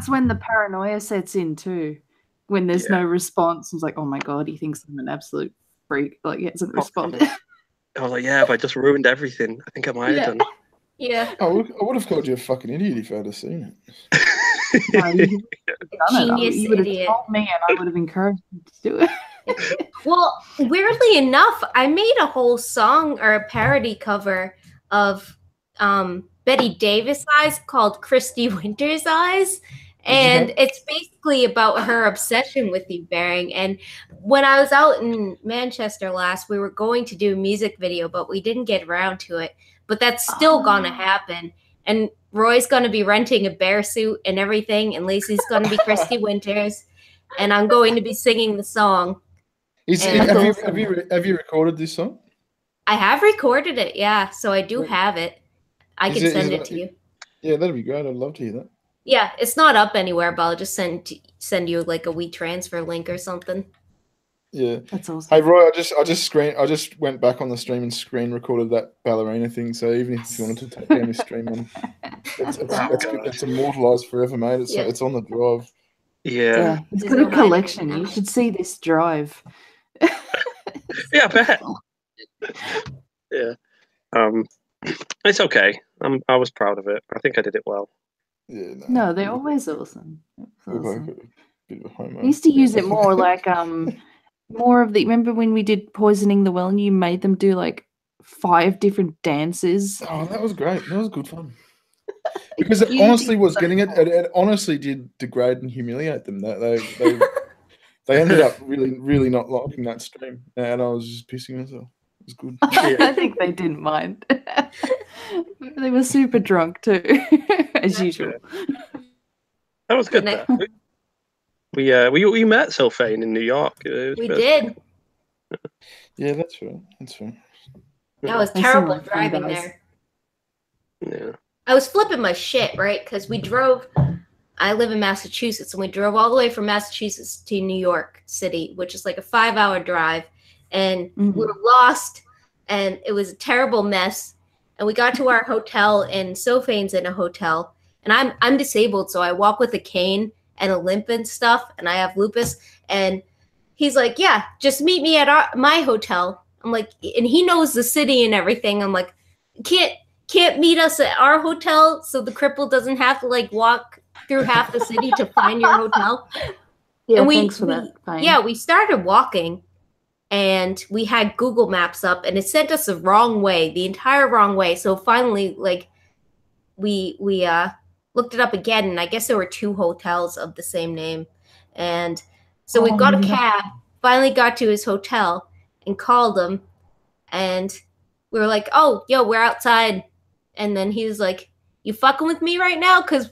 when the paranoia sets in too. When there's no response, it's like, oh my god, he thinks I'm an absolute freak. Like, he hasn't responded. I was like, yeah, but I just ruined everything. I think I might have done. Yeah. I would have called you a fucking idiot if I had seen it. No, you would have told me, and I would have encouraged you to do it. Well, weirdly enough, I made a whole song or a parody cover of Betty Davis Eyes called Christy Winters Eyes. And it's basically about her obsession with you, Baring. And when I was out in Manchester last, we were going to do a music video, but we didn't get around to it. But that's still going to happen. And Roy's going to be renting a bear suit and everything. And Lacey's going to be Christy Winters. And I'm going to be singing the song. Have you recorded this song? I have recorded it, yeah. So I do have it. I can send it to you. Yeah, that'd be great. I'd love to hear that. Yeah, it's not up anywhere, but I'll just send you like a WeTransfer link or something. Yeah, that's awesome. Hey Roy, I just went back on the stream and screen recorded that ballerina thing. So even if you wanted to take down this stream, it's immortalized forever, mate. It's on the drive. Yeah, he's got a collection. You should see this drive. Yeah, I bet. Yeah. It's okay. I was proud of it. I think I did it well. Yeah, no, they're always awesome. Bit of a homo. I used to use it more like more of the. Remember when we did Poisoning the Well and you made them do like 5 different dances? Oh, that was great. That was good fun. Because it honestly was getting it. It honestly did degrade and humiliate them. They ended up really not liking that stream, and I was just pissing myself. It was good. I think they didn't mind. They were super drunk too, as usual. That was good. We met Sylvain in New York. We did. Yeah, that's right. That's right. That was terrible driving there. Yeah. I was flipping my shit, right? Because we drove. I live in Massachusetts, and we drove all the way from Massachusetts to New York City, which is like a 5-hour drive. And we were lost, and it was a terrible mess. And we got to our hotel, and Sophane's in a hotel, and I'm disabled, so I walk with a cane and a limp and stuff, and I have lupus. And he's like, "Yeah, just meet me at my hotel." I'm like, and he knows the city and everything. I'm like, can't meet us at our hotel so the cripple doesn't have to like walk through half the city to find your hotel. Yeah, and thanks for that. Fine. Yeah, we started walking, and we had Google Maps up, and it sent us the wrong way, the entire wrong way. So finally, like, we looked it up again, and I guess there were 2 hotels of the same name. And so we got a cab, finally got to his hotel, and called him, and we were like, "Oh, yo, we're outside." And then he was like, "You fucking with me right now? Cause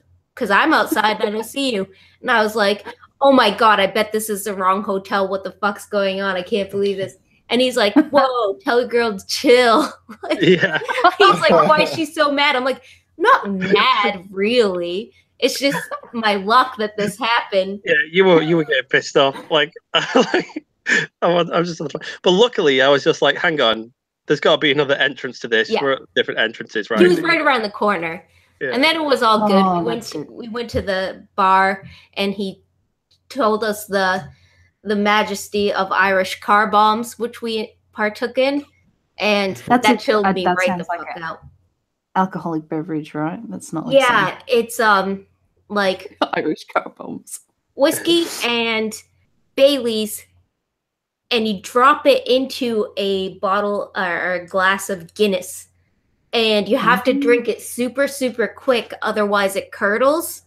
I'm outside and I don't see you." And I was like, "Oh my God, I bet this is the wrong hotel. What the fuck's going on? I can't believe this." And he's like, "Whoa, tell the girl to chill." Like, yeah. He's like, "Why is she so mad?" I'm like, "Not mad, really. It's just my luck that this happened." Yeah, you were getting pissed off. Like, I was just, but luckily I was just like, hang on, there's got to be another entrance to this. Yeah. We're at different entrances, right? He was right around the corner. Yeah. And then it was all good. Oh, We went to the bar, and he told us the majesty of Irish car bombs, which we partook in, and that chilled me that right the sounds like fuck out. Alcoholic beverage, right? That's not like Yeah, it's like Irish car bombs. whiskey and Bailey's, and you drop it into a bottle or a glass of Guinness, and you have to drink it super, super quick, otherwise it curdles,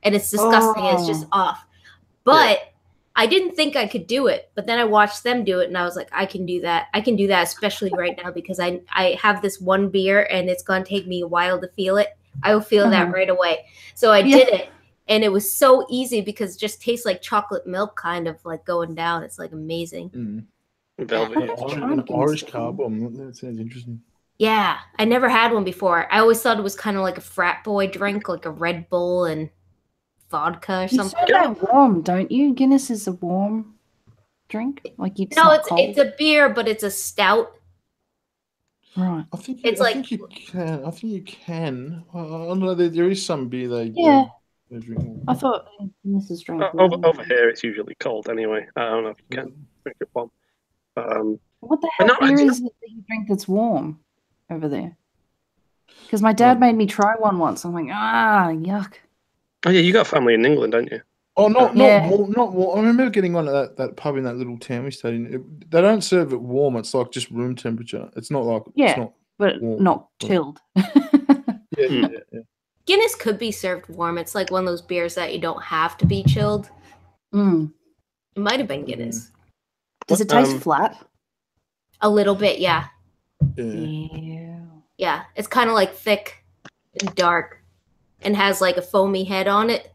and it's disgusting. It's just off. But I didn't think I could do it, but then I watched them do it, and I was like, I can do that. I can do that, especially right now, because I have this one beer, and it's going to take me a while to feel it. I will feel that right away. So I did it, and it was so easy because it just tastes like chocolate milk, kind of like going down. It's like amazing. Velvet. An Irish car bomb. That sounds interesting. Yeah, I never had one before. I always thought it was kind of like a frat boy drink, like a Red Bull and vodka or something. You serve that warm, don't you? Guinness is a warm drink. Like it's it's a beer, but it's a stout. Right. I think you can. I don't know. There is some beer they drink. I thought Guinness is drink. Over here, it's usually cold anyway. I don't know if you can drink it warm. What the hell beer is it that you drink that's warm over there? Because my dad made me try one once. I'm like, yuck. Oh yeah, you got family in England, don't you? Oh, not warm. I remember getting one at that pub in that little town we stayed in. They don't serve it warm. It's like just room temperature. It's not like it's not but warm. Not chilled. Yeah. Guinness could be served warm. It's like one of those beers that you don't have to be chilled. It might have been Guinness. Does it taste flat? A little bit, yeah. Yeah. It's kind of like thick and dark and has like a foamy head on it.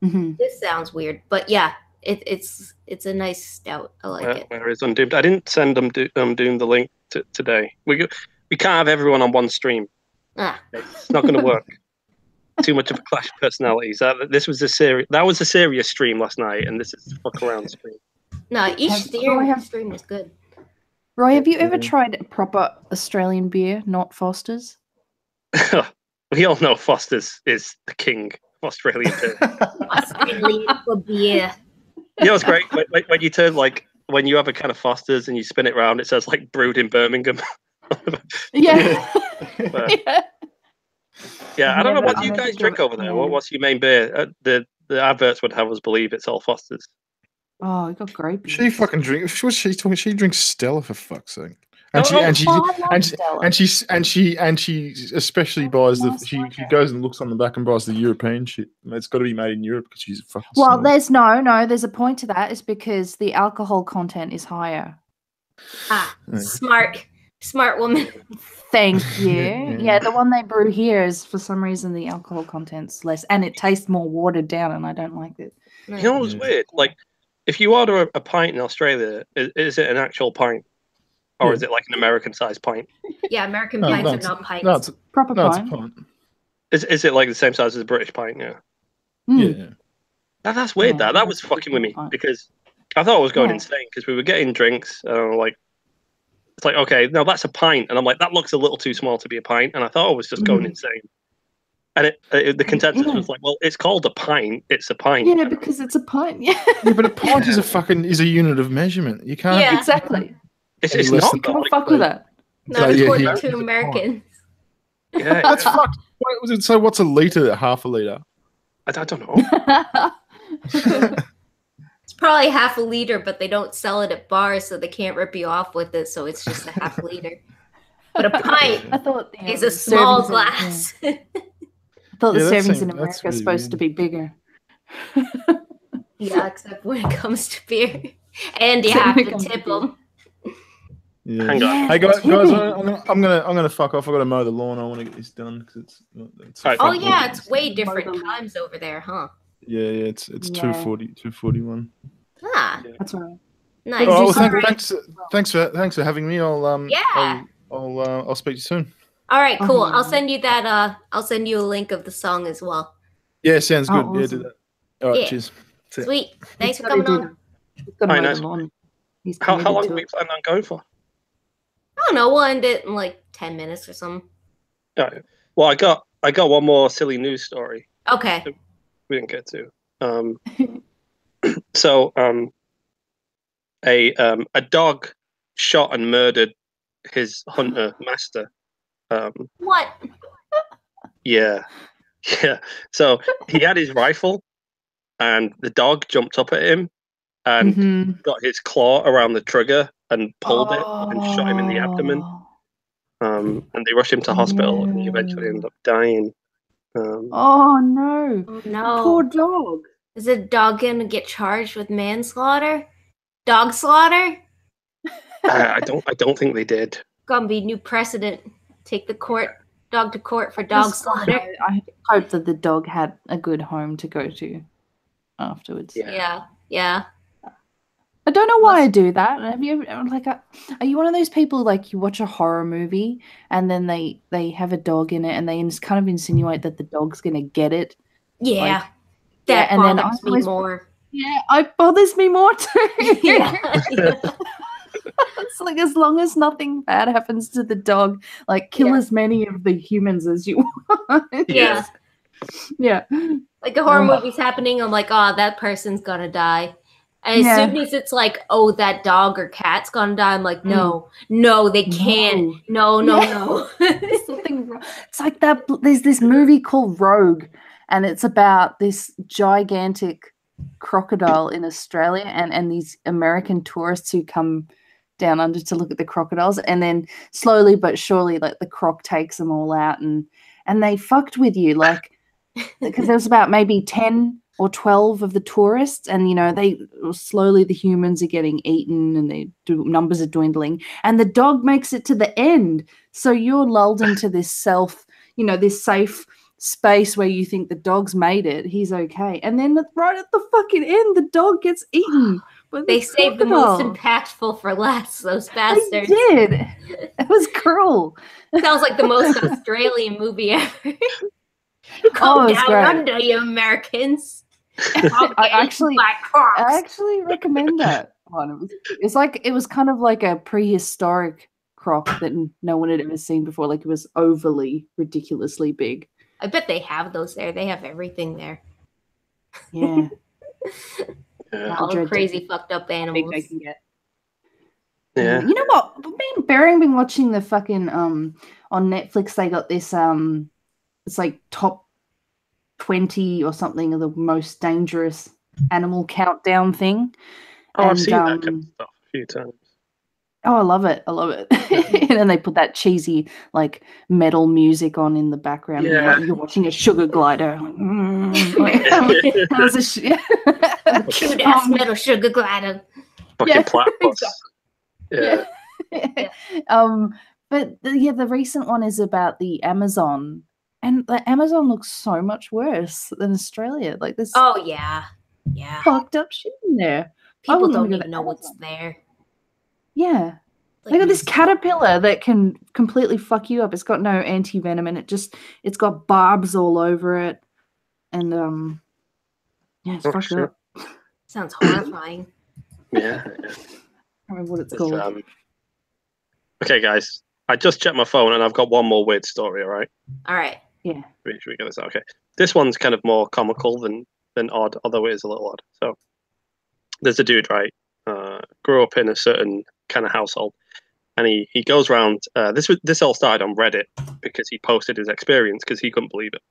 This sounds weird, but yeah, it's a nice stout. I like it. Where is Undoomed? I didn't send Undoomed the link today. We can't have everyone on one stream. It's not going to work. Too much of a clash of personalities. That was a serious stream last night, and this is a fuck around stream. No, each stream is good. Roy, have you ever tried a proper Australian beer, not Foster's? We all know Foster's is the king Australian beer. Australian for beer. You know what's great? When you turn, like, when you have a can of Foster's and you spin it round, it says, like, brewed in Birmingham. Yeah. But, yeah, I don't know. What do you guys drink over there? What's your main beer? The adverts would have us believe it's all Foster's. Oh, we got great beers. She fucking drinks. What's she talking? She drinks Stella for fuck's sake. And she especially buys the. She goes and looks on the back and buys the European shit. It's got to be made in Europe because she's a fucking. Well, snob. there's there's a point to that. It's because the alcohol content is higher. Smart woman. Thank you. Yeah, the one they brew here is for some reason the alcohol content's less, and it tastes more watered down, and I don't like it. You know what's weird? Like, if you order a pint in Australia, is it an actual pint? Or is it like an American-sized pint? Yeah, American pints are not pints. No, it's Proper no, pint. it's a pint. Is it like the same size as a British pint? Yeah. Yeah. That's weird. That was fucking with me because I thought I was going insane because we were getting drinks and like, it's like, okay, no, that's a pint, and I'm like, that looks a little too small to be a pint, and I thought I was just going insane. And the consensus was like, well, it's called a pint. It's a pint. Yeah, because it's a pint. Yeah. Yeah, but a pint is a unit of measurement. You can't. Yeah, exactly. It's less not. than Can't fuck with that. not according to Americans. Yeah, that's fucked. So what's a liter? Half a liter? I don't know. It's probably half a liter, but they don't sell it at bars, so they can't rip you off with it. So it's just a half a liter. But a pint I thought is a small glass. I thought the servings in that's America are really supposed weird. to be bigger. Yeah, except when it comes to beer, and you have to tip them. Yeah. Hang on. Hey guys, I'm gonna fuck off. I got to mow the lawn. I want to get this done because it's. Right. Oh yeah, it's way different times over there, huh? Yeah, it's 2:41. Ah, That's right. nice. Oh, All thanks for having me. Yeah. I'll speak to you soon. right, cool. I'll send you that. I'll send you a link of the song as well. Yeah, sounds good. Oh, Yeah, awesome. do that. All right, Yeah. cheers. See ya. Sweet. Thanks for He's gotta coming do on. He's got to Hi, mow nice. the lawn. He's How committed long to do we it. plan on going for? I don't know. We'll end it in like 10 minutes or something. Yeah. Well, I got one more silly news story Okay. we didn't get to. So a dog shot and murdered his hunter master. What? Yeah. So he had his rifle, and the dog jumped up at him and got his claw around the trigger and pulled it and shot him in the abdomen. And they rushed him to hospital, and he eventually ended up dying. Oh no! Oh, no. Poor dog. Is a dog gonna get charged with manslaughter? Dog slaughter? I don't think they did. Gonna be new precedent. Take the dog to court for dog slaughter. I hope that the dog had a good home to go to afterwards. Yeah. Yeah. I don't know why I do that. Have you ever, like, are you one of those people like you watch a horror movie and then they have a dog in it and they kind of insinuate that the dog's gonna get it? Yeah. Like, that and then bothers me more. Yeah, it bothers me more too. Yeah. It's like as long as nothing bad happens to the dog, like kill as many of the humans as you want. Yeah. Yeah. Like a horror movie's happening, I'm like, oh, that person's gonna die. And as soon as it's like, oh, that dog or cat's gonna die, I'm like, no, they can't. No. There's something wrong. It's like that. There's this movie called Rogue, and it's about this gigantic crocodile in Australia and these American tourists who come down under to look at the crocodiles, and then slowly but surely, like the croc takes them all out, and they fucked with you, like, because there was about maybe 10 or 12 of the tourists, and they slowly the humans are getting eaten and numbers are dwindling, and the dog makes it to the end, so you're lulled into this this safe space where you think the dog's made it, he's okay, and then right at the fucking end the dog gets eaten. But they saved the most impactful for last, those bastards. They did. It was cruel. Sounds like the most Australian movie ever. Oh, Come it was down great. under, you Americans. I actually recommend that one. It was kind of like a prehistoric croc that no one had ever seen before. Like it was overly ridiculously big. I bet they have those there. They have everything there. Yeah. All the crazy fucked up animals. They can get. Yeah. You know what? Me and Barry have been watching the fucking on Netflix. They got this it's like top 20 or something of the most dangerous animal countdown thing. Oh, I've seen that kind of stuff a few times. Oh, I love it. I love it. And then they put that cheesy like metal music on in the background. Yeah. And you're watching a sugar glider. Cute ass metal sugar glider. Fucking platypus. Yeah. But the recent one is about the Amazon, and the Amazon looks so much worse than Australia. Like this. Oh yeah. Fucked up shit in there. People don't even know what's there. Yeah. Like, they got this caterpillar that can completely fuck you up. It's got no anti-venom and it's got barbs all over it. And it's fucked up. Sounds horrifying. Yeah. I don't remember what it's called. Okay, guys. I just checked my phone and I've got one more weird story, all right? All right. Yeah. Should we get this out? Okay. This one's kind of more comical than odd, although it is a little odd. So there's a dude, right? Grew up in a certain kind of household, and he goes around. This all started on Reddit because he posted his experience because he couldn't believe it.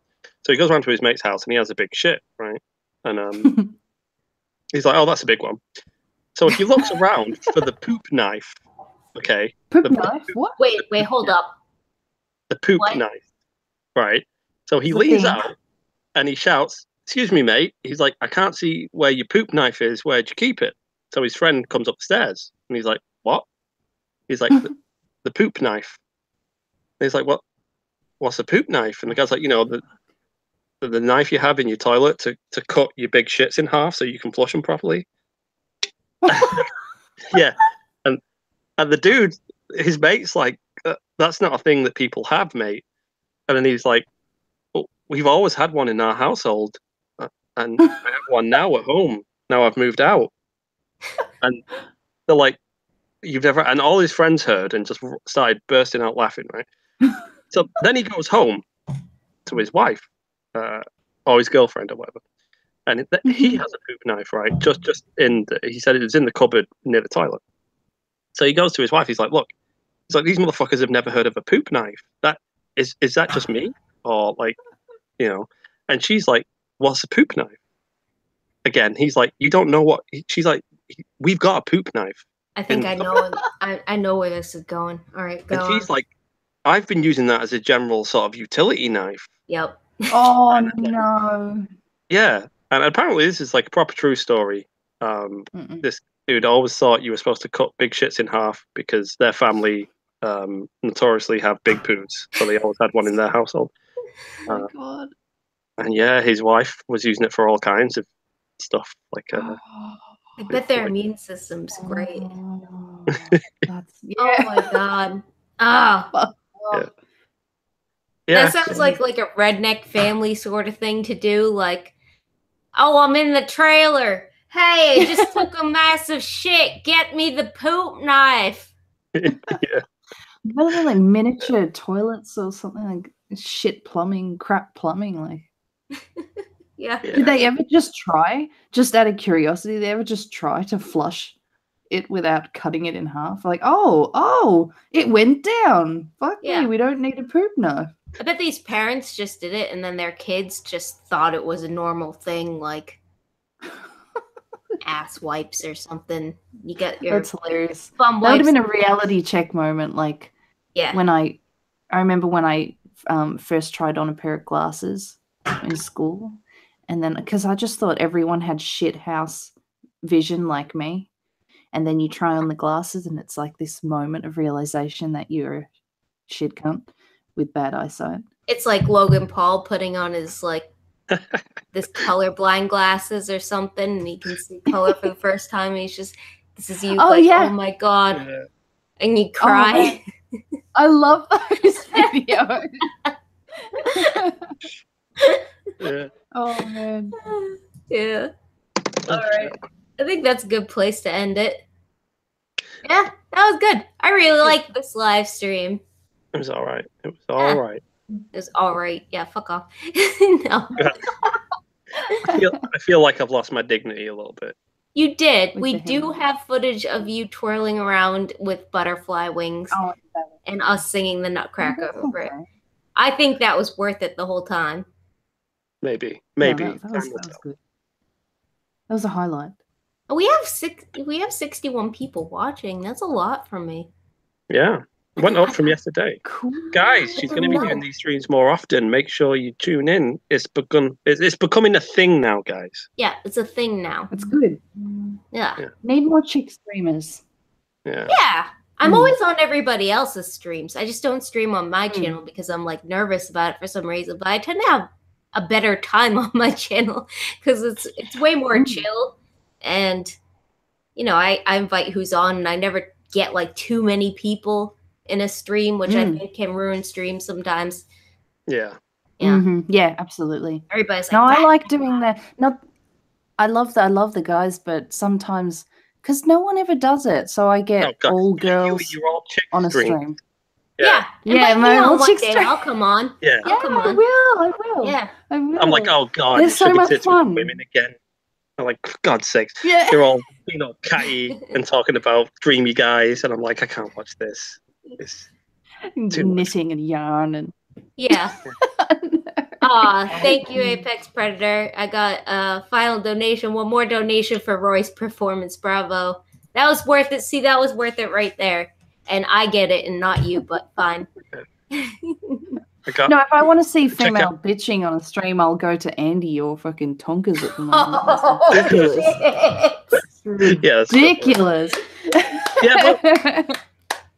So he goes around to his mate's house and he has a big shit, right? And he's like, "Oh, that's a big one." So he looks around for the poop knife. Okay. Poop knife? What? Wait, hold up. The poop knife, right? So he leans out and he shouts, "Excuse me, mate." He's like, "I can't see where your poop knife is. Where'd you keep it?" So his friend comes up the stairs and he's like, "What?" He's like, the poop knife. And he's like, what's a poop knife? And the guy's like, the knife you have in your toilet to cut your big shits in half so you can flush them properly. Yeah. And the dude, his mate's like, "That's not a thing that people have, mate." And then he's like, "Well, we've always had one in our household. And I have one now at home. Now I've moved out." And they're like, "You've never," and all his friends heard and just started bursting out laughing, right? So then he goes home to his wife, or his girlfriend or whatever. And he has a poop knife, right? Just he said it was in the cupboard near the toilet. So he goes to his wife, he's like, "Look," he's like, "these motherfuckers have never heard of a poop knife. That is that just me? Or like, and she's like, "What's a poop knife?" Again, he's like, "You don't know what," she's like, "We've got a poop knife." I think I know. I know where this is going. All right, go on. She's like, "I've been using that as a general sort of utility knife." Yep. Oh no. Yeah, and apparently this is like a proper true story. This dude always thought you were supposed to cut big shits in half because their family notoriously have big poos, so they always had one in their household. Oh my God. And yeah, his wife was using it for all kinds of stuff, like. I bet their immune system's great. That's, Oh my God. Oh. Yeah. That sounds like a redneck family sort of thing to do. Like, "Oh, I'm in the trailer. Hey, I just took a massive shit. Get me the poop knife." Yeah. Better than like miniature toilets or something, like shit plumbing, crap plumbing, like. Yeah. Did they ever just try, just out of curiosity, did they ever just try to flush it without cutting it in half? Like, oh, it went down. Fuck me, we don't need a poop knife. I bet these parents just did it and then their kids just thought it was a normal thing, like ass wipes or something. You get your That's hilarious. bum That would wipes. have been a reality check moment, like when I remember when I first tried on a pair of glasses in school. And then, because I just thought everyone had shit house vision like me. And then you try on the glasses and it's like this moment of realization that you're a shit cunt with bad eyesight. It's like Logan Paul putting on his, like, this colorblind glasses or something, and he can see color for the first time. And he's just, this is you, oh my God. Yeah. And you cry. Oh, I love those videos. Yeah. Oh man. Yeah. All right. I think that's a good place to end it. Yeah, that was good. I really liked this live stream. It was all right. It was all right. It was all right. Yeah, fuck off. No. I feel like I've lost my dignity a little bit. You did. With We the do hymn. have footage of you twirling around with butterfly wings Oh, and us singing the Nutcracker that's over it. okay. I think that was worth it the whole time. Maybe. Yeah, that was good. That was a highlight. We have 61 people watching. That's a lot for me. Yeah. Went up from yesterday. Cool. Guys, she's going to be doing these streams more often. Make sure you tune in. It's becoming a thing now, guys. Yeah, it's a thing now. It's good. Yeah. Need more chick streamers. Yeah. I'm always on everybody else's streams. I just don't stream on my channel because I'm like nervous about it for some reason. But I tend to have a better time on my channel because it's way more chill. And you know, I invite who's on, and I never get like too many people in a stream, which I think can ruin streams sometimes. Yeah. Yeah. Yeah, absolutely. Everybody's like, no, I like doing that. Not, I love the guys, but sometimes because no one ever does it, so I get all girls on a stream. Yeah, man. One day I'll come on. Yeah, I'll come on. I will. Yeah, I will. I'm like, oh god, it's so much fun. Women again. I'm like, for God's sakes, Yeah. they're all catty and talking about dreamy guys, and I'm like, I can't watch this. It's knitting and yarn and yeah. Thank you, Apex Predator. I got a final donation. One more donation for Roy's performance. Bravo. That was worth it. See, that was worth it right there. And I get it, and not you, but fine. No, if I want to see female bitching on a stream, I'll go to Andy or fucking Tonkas at the moment. Ridiculous. Yeah,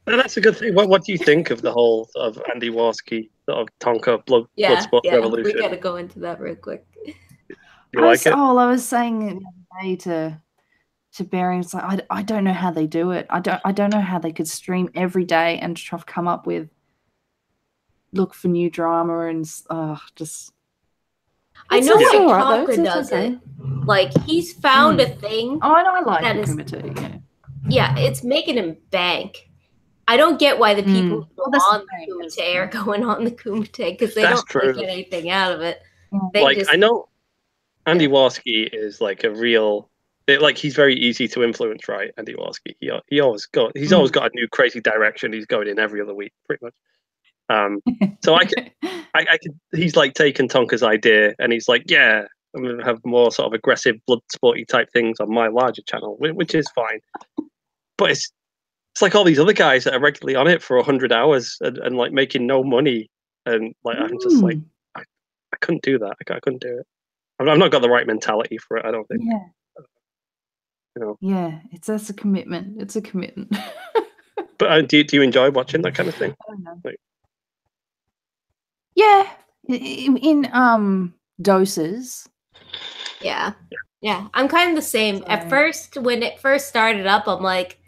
but that's a good thing. What do you think of the whole sort of Andy Warski sort of Tonka Bloodsport revolution? We got to go into that real quick. You like it? Oh, I was saying the other day to Barry, it's like I don't know how they do it. I don't know how they could stream every day and try to come up with look for new drama and just. I know why Tonka does it. Like he's found a thing. Oh, I know. I like the Kumite. Yeah, it's making him bank. I don't get why the people who go on the Kumite are going on the Kumite because they don't really get anything out of it. I know Andy Warski is like a real. He's very easy to influence, right? Andy Warski. He's always got a new crazy direction. He's going in every other week, pretty much. So I could, he's like taken Tonka's idea and he's like, yeah, I'm going to have more sort of aggressive blood sporty type things on my larger channel, which is fine. But it's like all these other guys that are regularly on it for 100 hours and like making no money. And like, I'm just like, I couldn't do that. I couldn't do it. I've not got the right mentality for it, I don't think. Yeah. You know. Yeah, that's a commitment. It's a commitment. But do you enjoy watching that kind of thing? I don't know. Yeah, in doses. Yeah. I'm kind of the same. At first, when it first started up, I'm like,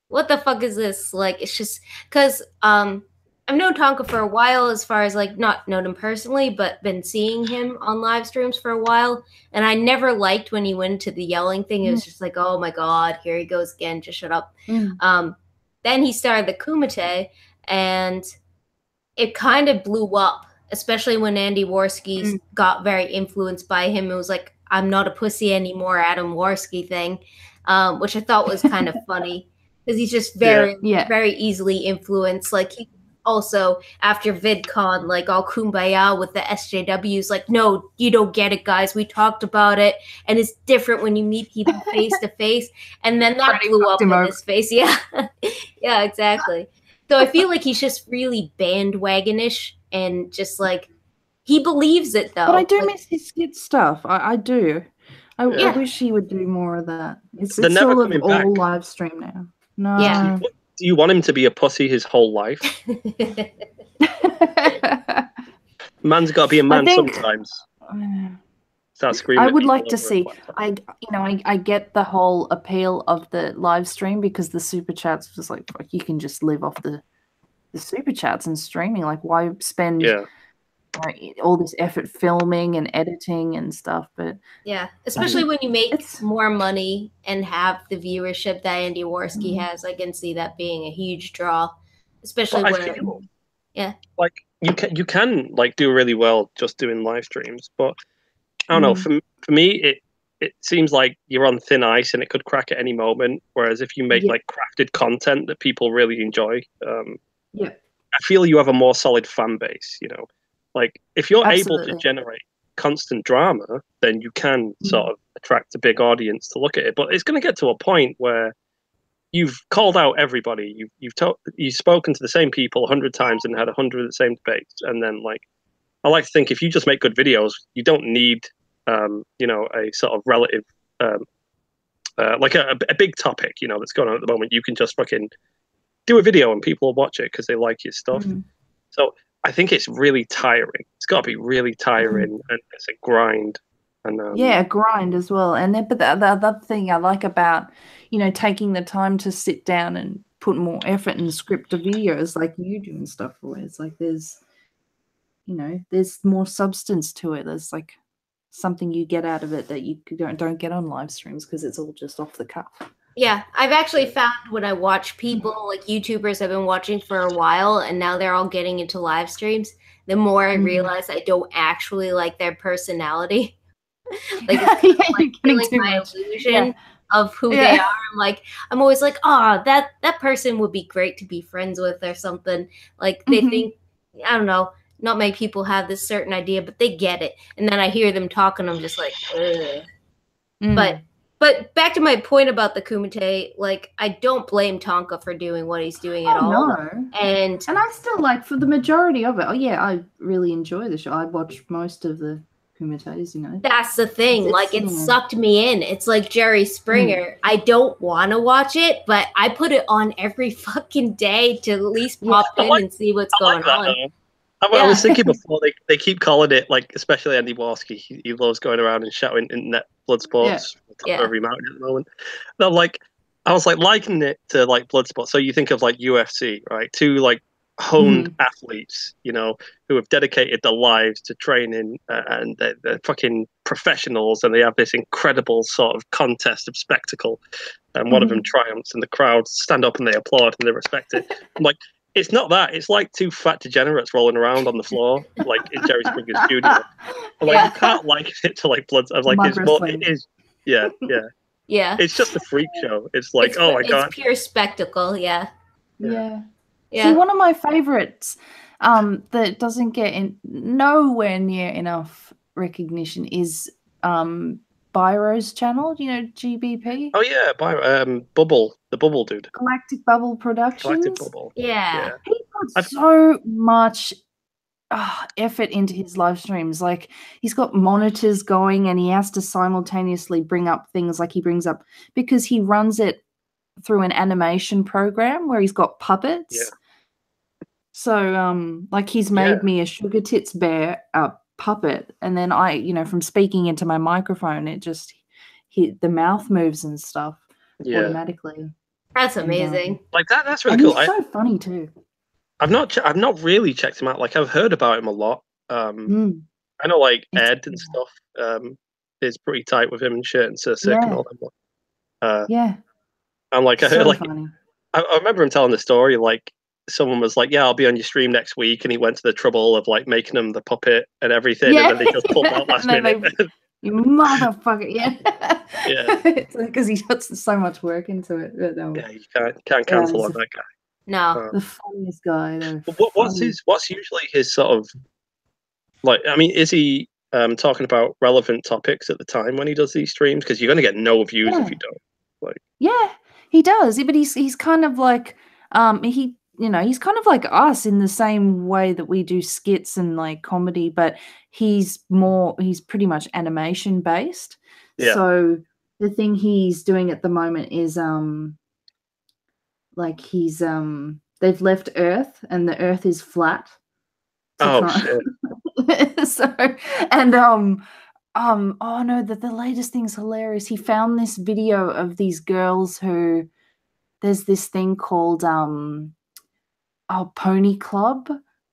"What the fuck is this?" Like, it's just because I've known Tonka for a while, as far as like not known him personally, but been seeing him on live streams for a while, and I never liked when he went to the yelling thing. It was just like, "Oh my god, here he goes again! Just shut up." Then he started the Kumite, and it kind of blew up. Especially when Andy Warski got very influenced by him. It was like, I'm not a pussy anymore, Adam Warski thing, which I thought was kind of funny because he's just very easily influenced. Like he also, after VidCon, like all kumbaya with the SJWs, like, no, you don't get it, guys. We talked about it. And it's different when you meet people face to face. And then that blew up in his face. Yeah. Yeah, exactly. So I feel like he's just really bandwagonish. And just like he believes it though. But I do miss his skit stuff. I do. I wish he would do more of that. It's all live stream now. No. Yeah. Do you want him to be a pussy his whole life? Man's got to be a man sometimes. Start screaming. I would like to see. I get the whole appeal of the live stream because the super chats was like you can just live off the super chats and streaming. Like, why spend all this effort filming and editing and stuff? But especially when you make more money and have the viewership that Andy Warski has, I can see that being a huge draw. Especially you can like do really well just doing live streams, but I don't know. For me, it seems like you're on thin ice and it could crack at any moment. Whereas if you make like crafted content that people really enjoy, I feel you have a more solid fan base. You know, like if you're able to generate constant drama, then you can sort of attract a big audience to look at it. But it's going to get to a point where you've called out everybody. You've spoken to the same people 100 times and had 100 of the same debates. And then, like, I like to think if you just make good videos, you don't need, you know, a sort of relative, like a big topic, you know, that's going on at the moment. You can just fucking do a video and people will watch it because they like your stuff. So I think it's really tiring. It's got to be really tiring, and it's a grind. And a grind as well. And then, but the other thing I like about, you know, taking the time to sit down and put more effort and script a videos like you do and stuff, where it's like there's, you know, there's more substance to it. There's like something you get out of it that you don't get on live streams because it's all just off the cuff. Yeah, I've actually found when I watch people, like YouTubers I've been watching for a while, and now they're all getting into live streams, the more I realize I don't actually like their personality. Like, it's like feeling my illusion of who they are. I'm always like, oh, that person would be great to be friends with or something. Like they think, I don't know, not many people have this certain idea, but they get it. And then I hear them talk and I'm just like, ugh. But back to my point about the Kumite, like I don't blame Tonka for doing what he's doing at all. No. And I still like, for the majority of it, I really enjoy the show. I watch most of the Kumites, you know. That's the thing. Like it sucked me in. It's like Jerry Springer. I don't want to watch it, but I put it on every fucking day to at least pop in and see what's going on. I was thinking before, they keep calling it, like, especially Andy Warski, he loves going around and shouting internet blood sports every mountain at the moment. And I was like likening it to like blood sports. So you think of like UFC, right? Two like honed athletes, you know, who have dedicated their lives to training, and they're fucking professionals, and they have this incredible sort of contest of spectacle. And one of them triumphs, and the crowd stand up and they applaud and they respect it. I'm like, it's not that. It's like two fat degenerates rolling around on the floor, like in Jerry Springer's studio. Like you can't liken it to like blood. Like it's more. It is. Yeah. It's just a freak show. It's like, oh my god, it's pure spectacle. Yeah. See, one of my favorites that doesn't get nowhere near enough recognition is Byro's channel. You know, GBP. Oh yeah, Bubble, the Bubble dude. Galactic Bubble Productions. Galactic Bubble. Yeah. He puts so much effort into his live streams. Like he's got monitors going, and he has to simultaneously bring up things like he brings up, because he runs it through an animation program where he's got puppets. Yeah. So like he's made me a Sugartits bear puppet, and then I, you know, from speaking into my microphone, it just the mouth moves and stuff automatically. That's amazing. Like that's really cool. He's so funny too. I've not really checked him out. Like I've heard about him a lot. I know like Ed and stuff is pretty tight with him and shit, and Sir Sick and all that. And like I heard I remember him telling the story, like someone was like, yeah, I'll be on your stream next week, and he went to the trouble of like making him the puppet and everything, and then they just pulled out last minute. You motherfucker, It's because he puts so much work into it. Yeah, you can't cancel on that guy. No, the funniest guy though. What's usually his sort of like? I mean, is he talking about relevant topics at the time when he does these streams? Because you're going to get no views if you don't. Like, he does, but he's kind of like he's kind of like us in the same way that we do skits and like comedy, but he's pretty much animation based. So the thing he's doing at the moment is like he's they've left Earth and the Earth is flat. Shit. So and oh no, the latest thing's hilarious. He found this video of these girls who there's this thing called Pony Club,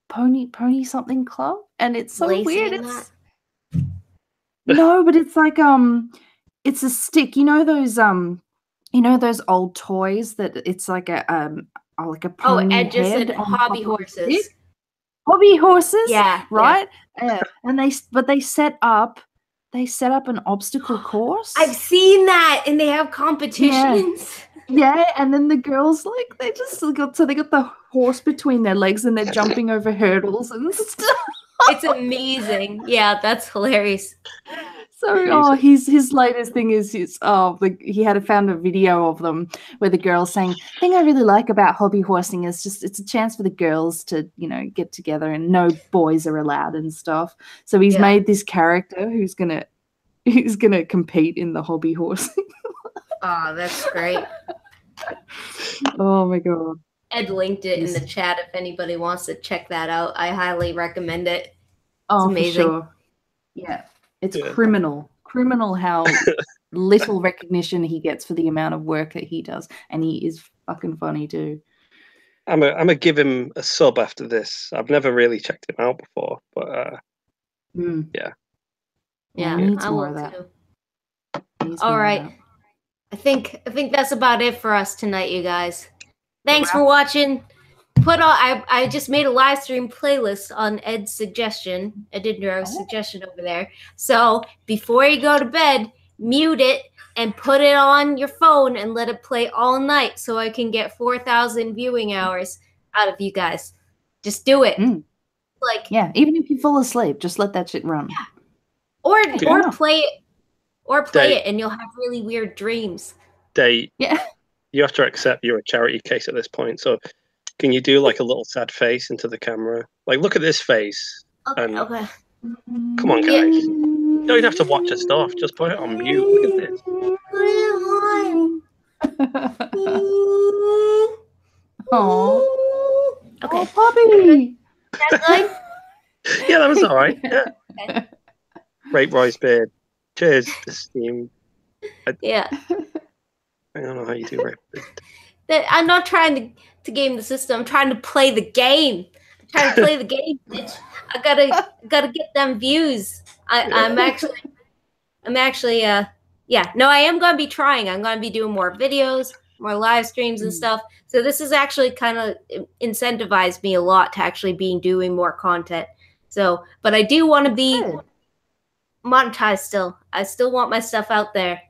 Pony something club, and it's so weird. It's no, but it's like it's a stick. You know those old toys that it's like a pony Edges head and hobby horses. hobby horses. Yeah, right. And they set up an obstacle course. I've seen that, and they have competitions. Yeah, and then the girls they got the horse between their legs and they're jumping over hurdles and stuff. It's amazing. Yeah, that's hilarious. So, his latest thing is he had found a video of them where the girls saying, "The thing I really like about hobby horsing is just it's a chance for the girls to get together and no boys are allowed and stuff." So he's made this character who's gonna compete in the hobby horsing. Oh, that's great. Oh my god. Ed linked it in the chat if anybody wants to check that out. I highly recommend it. Oh, it's amazing. For sure. Yeah. It's criminal how little recognition he gets for the amount of work that he does. And he is fucking funny too. I'm gonna give him a sub after this. I've never really checked him out before, but yeah, I will too. All right. I think that's about it for us tonight, you guys. Thanks for watching. I just made a live stream playlist on Ed's suggestion. Edinro's suggestion over there. So before you go to bed, mute it and put it on your phone and let it play all night so I can get 4,000 viewing hours out of you guys. Just do it. Even if you fall asleep, just let that shit run. Yeah. Or play it. Or play it and you'll have really weird dreams. You have to accept you're a charity case at this point. So can you do like a little sad face into the camera? Like, look at this face. Okay. Come on, guys. You don't even have to watch the stuff. Just put it on mute. Look at this. Oh. Okay. Puppy. Yeah, that was all right. Yeah. Okay. Rape Roy's beard. Cheers, Steam. I don't know how you do rape. I'm not trying to game the system. I'm trying to play the game. I'm trying to play the game, bitch. I gotta get them views. I'm actually no, I am gonna be trying. I'm gonna be doing more videos, more live streams and stuff. So this is actually kind of incentivized me a lot to actually doing more content. So, but I do want to be monetized still. I still want my stuff out there.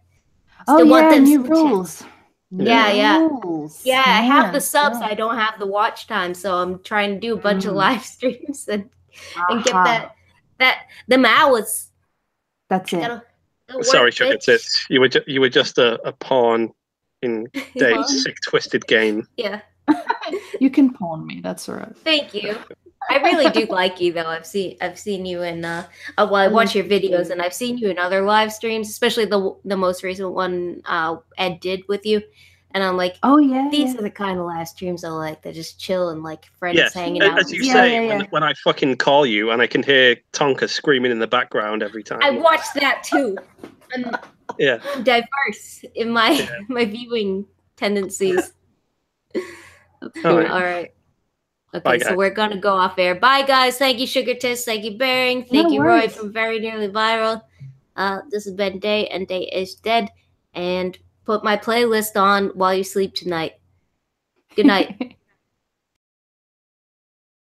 Want them new rules. Yeah. I have the subs. I don't have the watch time, so I'm trying to do a bunch of live streams and get them hours. That's it. Sorry, Sugartits. You were just a pawn in Dave's sick twisted game. Yeah. You can pawn me. That's all right. Thank you. I really do like you, though. I've seen you in I watch your videos, and I've seen you in other live streams, especially the most recent one Ed did with you. And I'm like, these are the kind of live streams I like. They're just chill and like friends hanging out. As you say, when I fucking call you and I can hear Tonka screaming in the background every time. I watch that too. I'm diverse in my viewing tendencies. All right. Okay, bye, so we're going to go off air. Bye, guys. Thank you, Sugartits. Thank you, Bearing. Thank you, Roy from Very Nearly Viral. This has been Day, and Day is dead. And put my playlist on while you sleep tonight. Good night.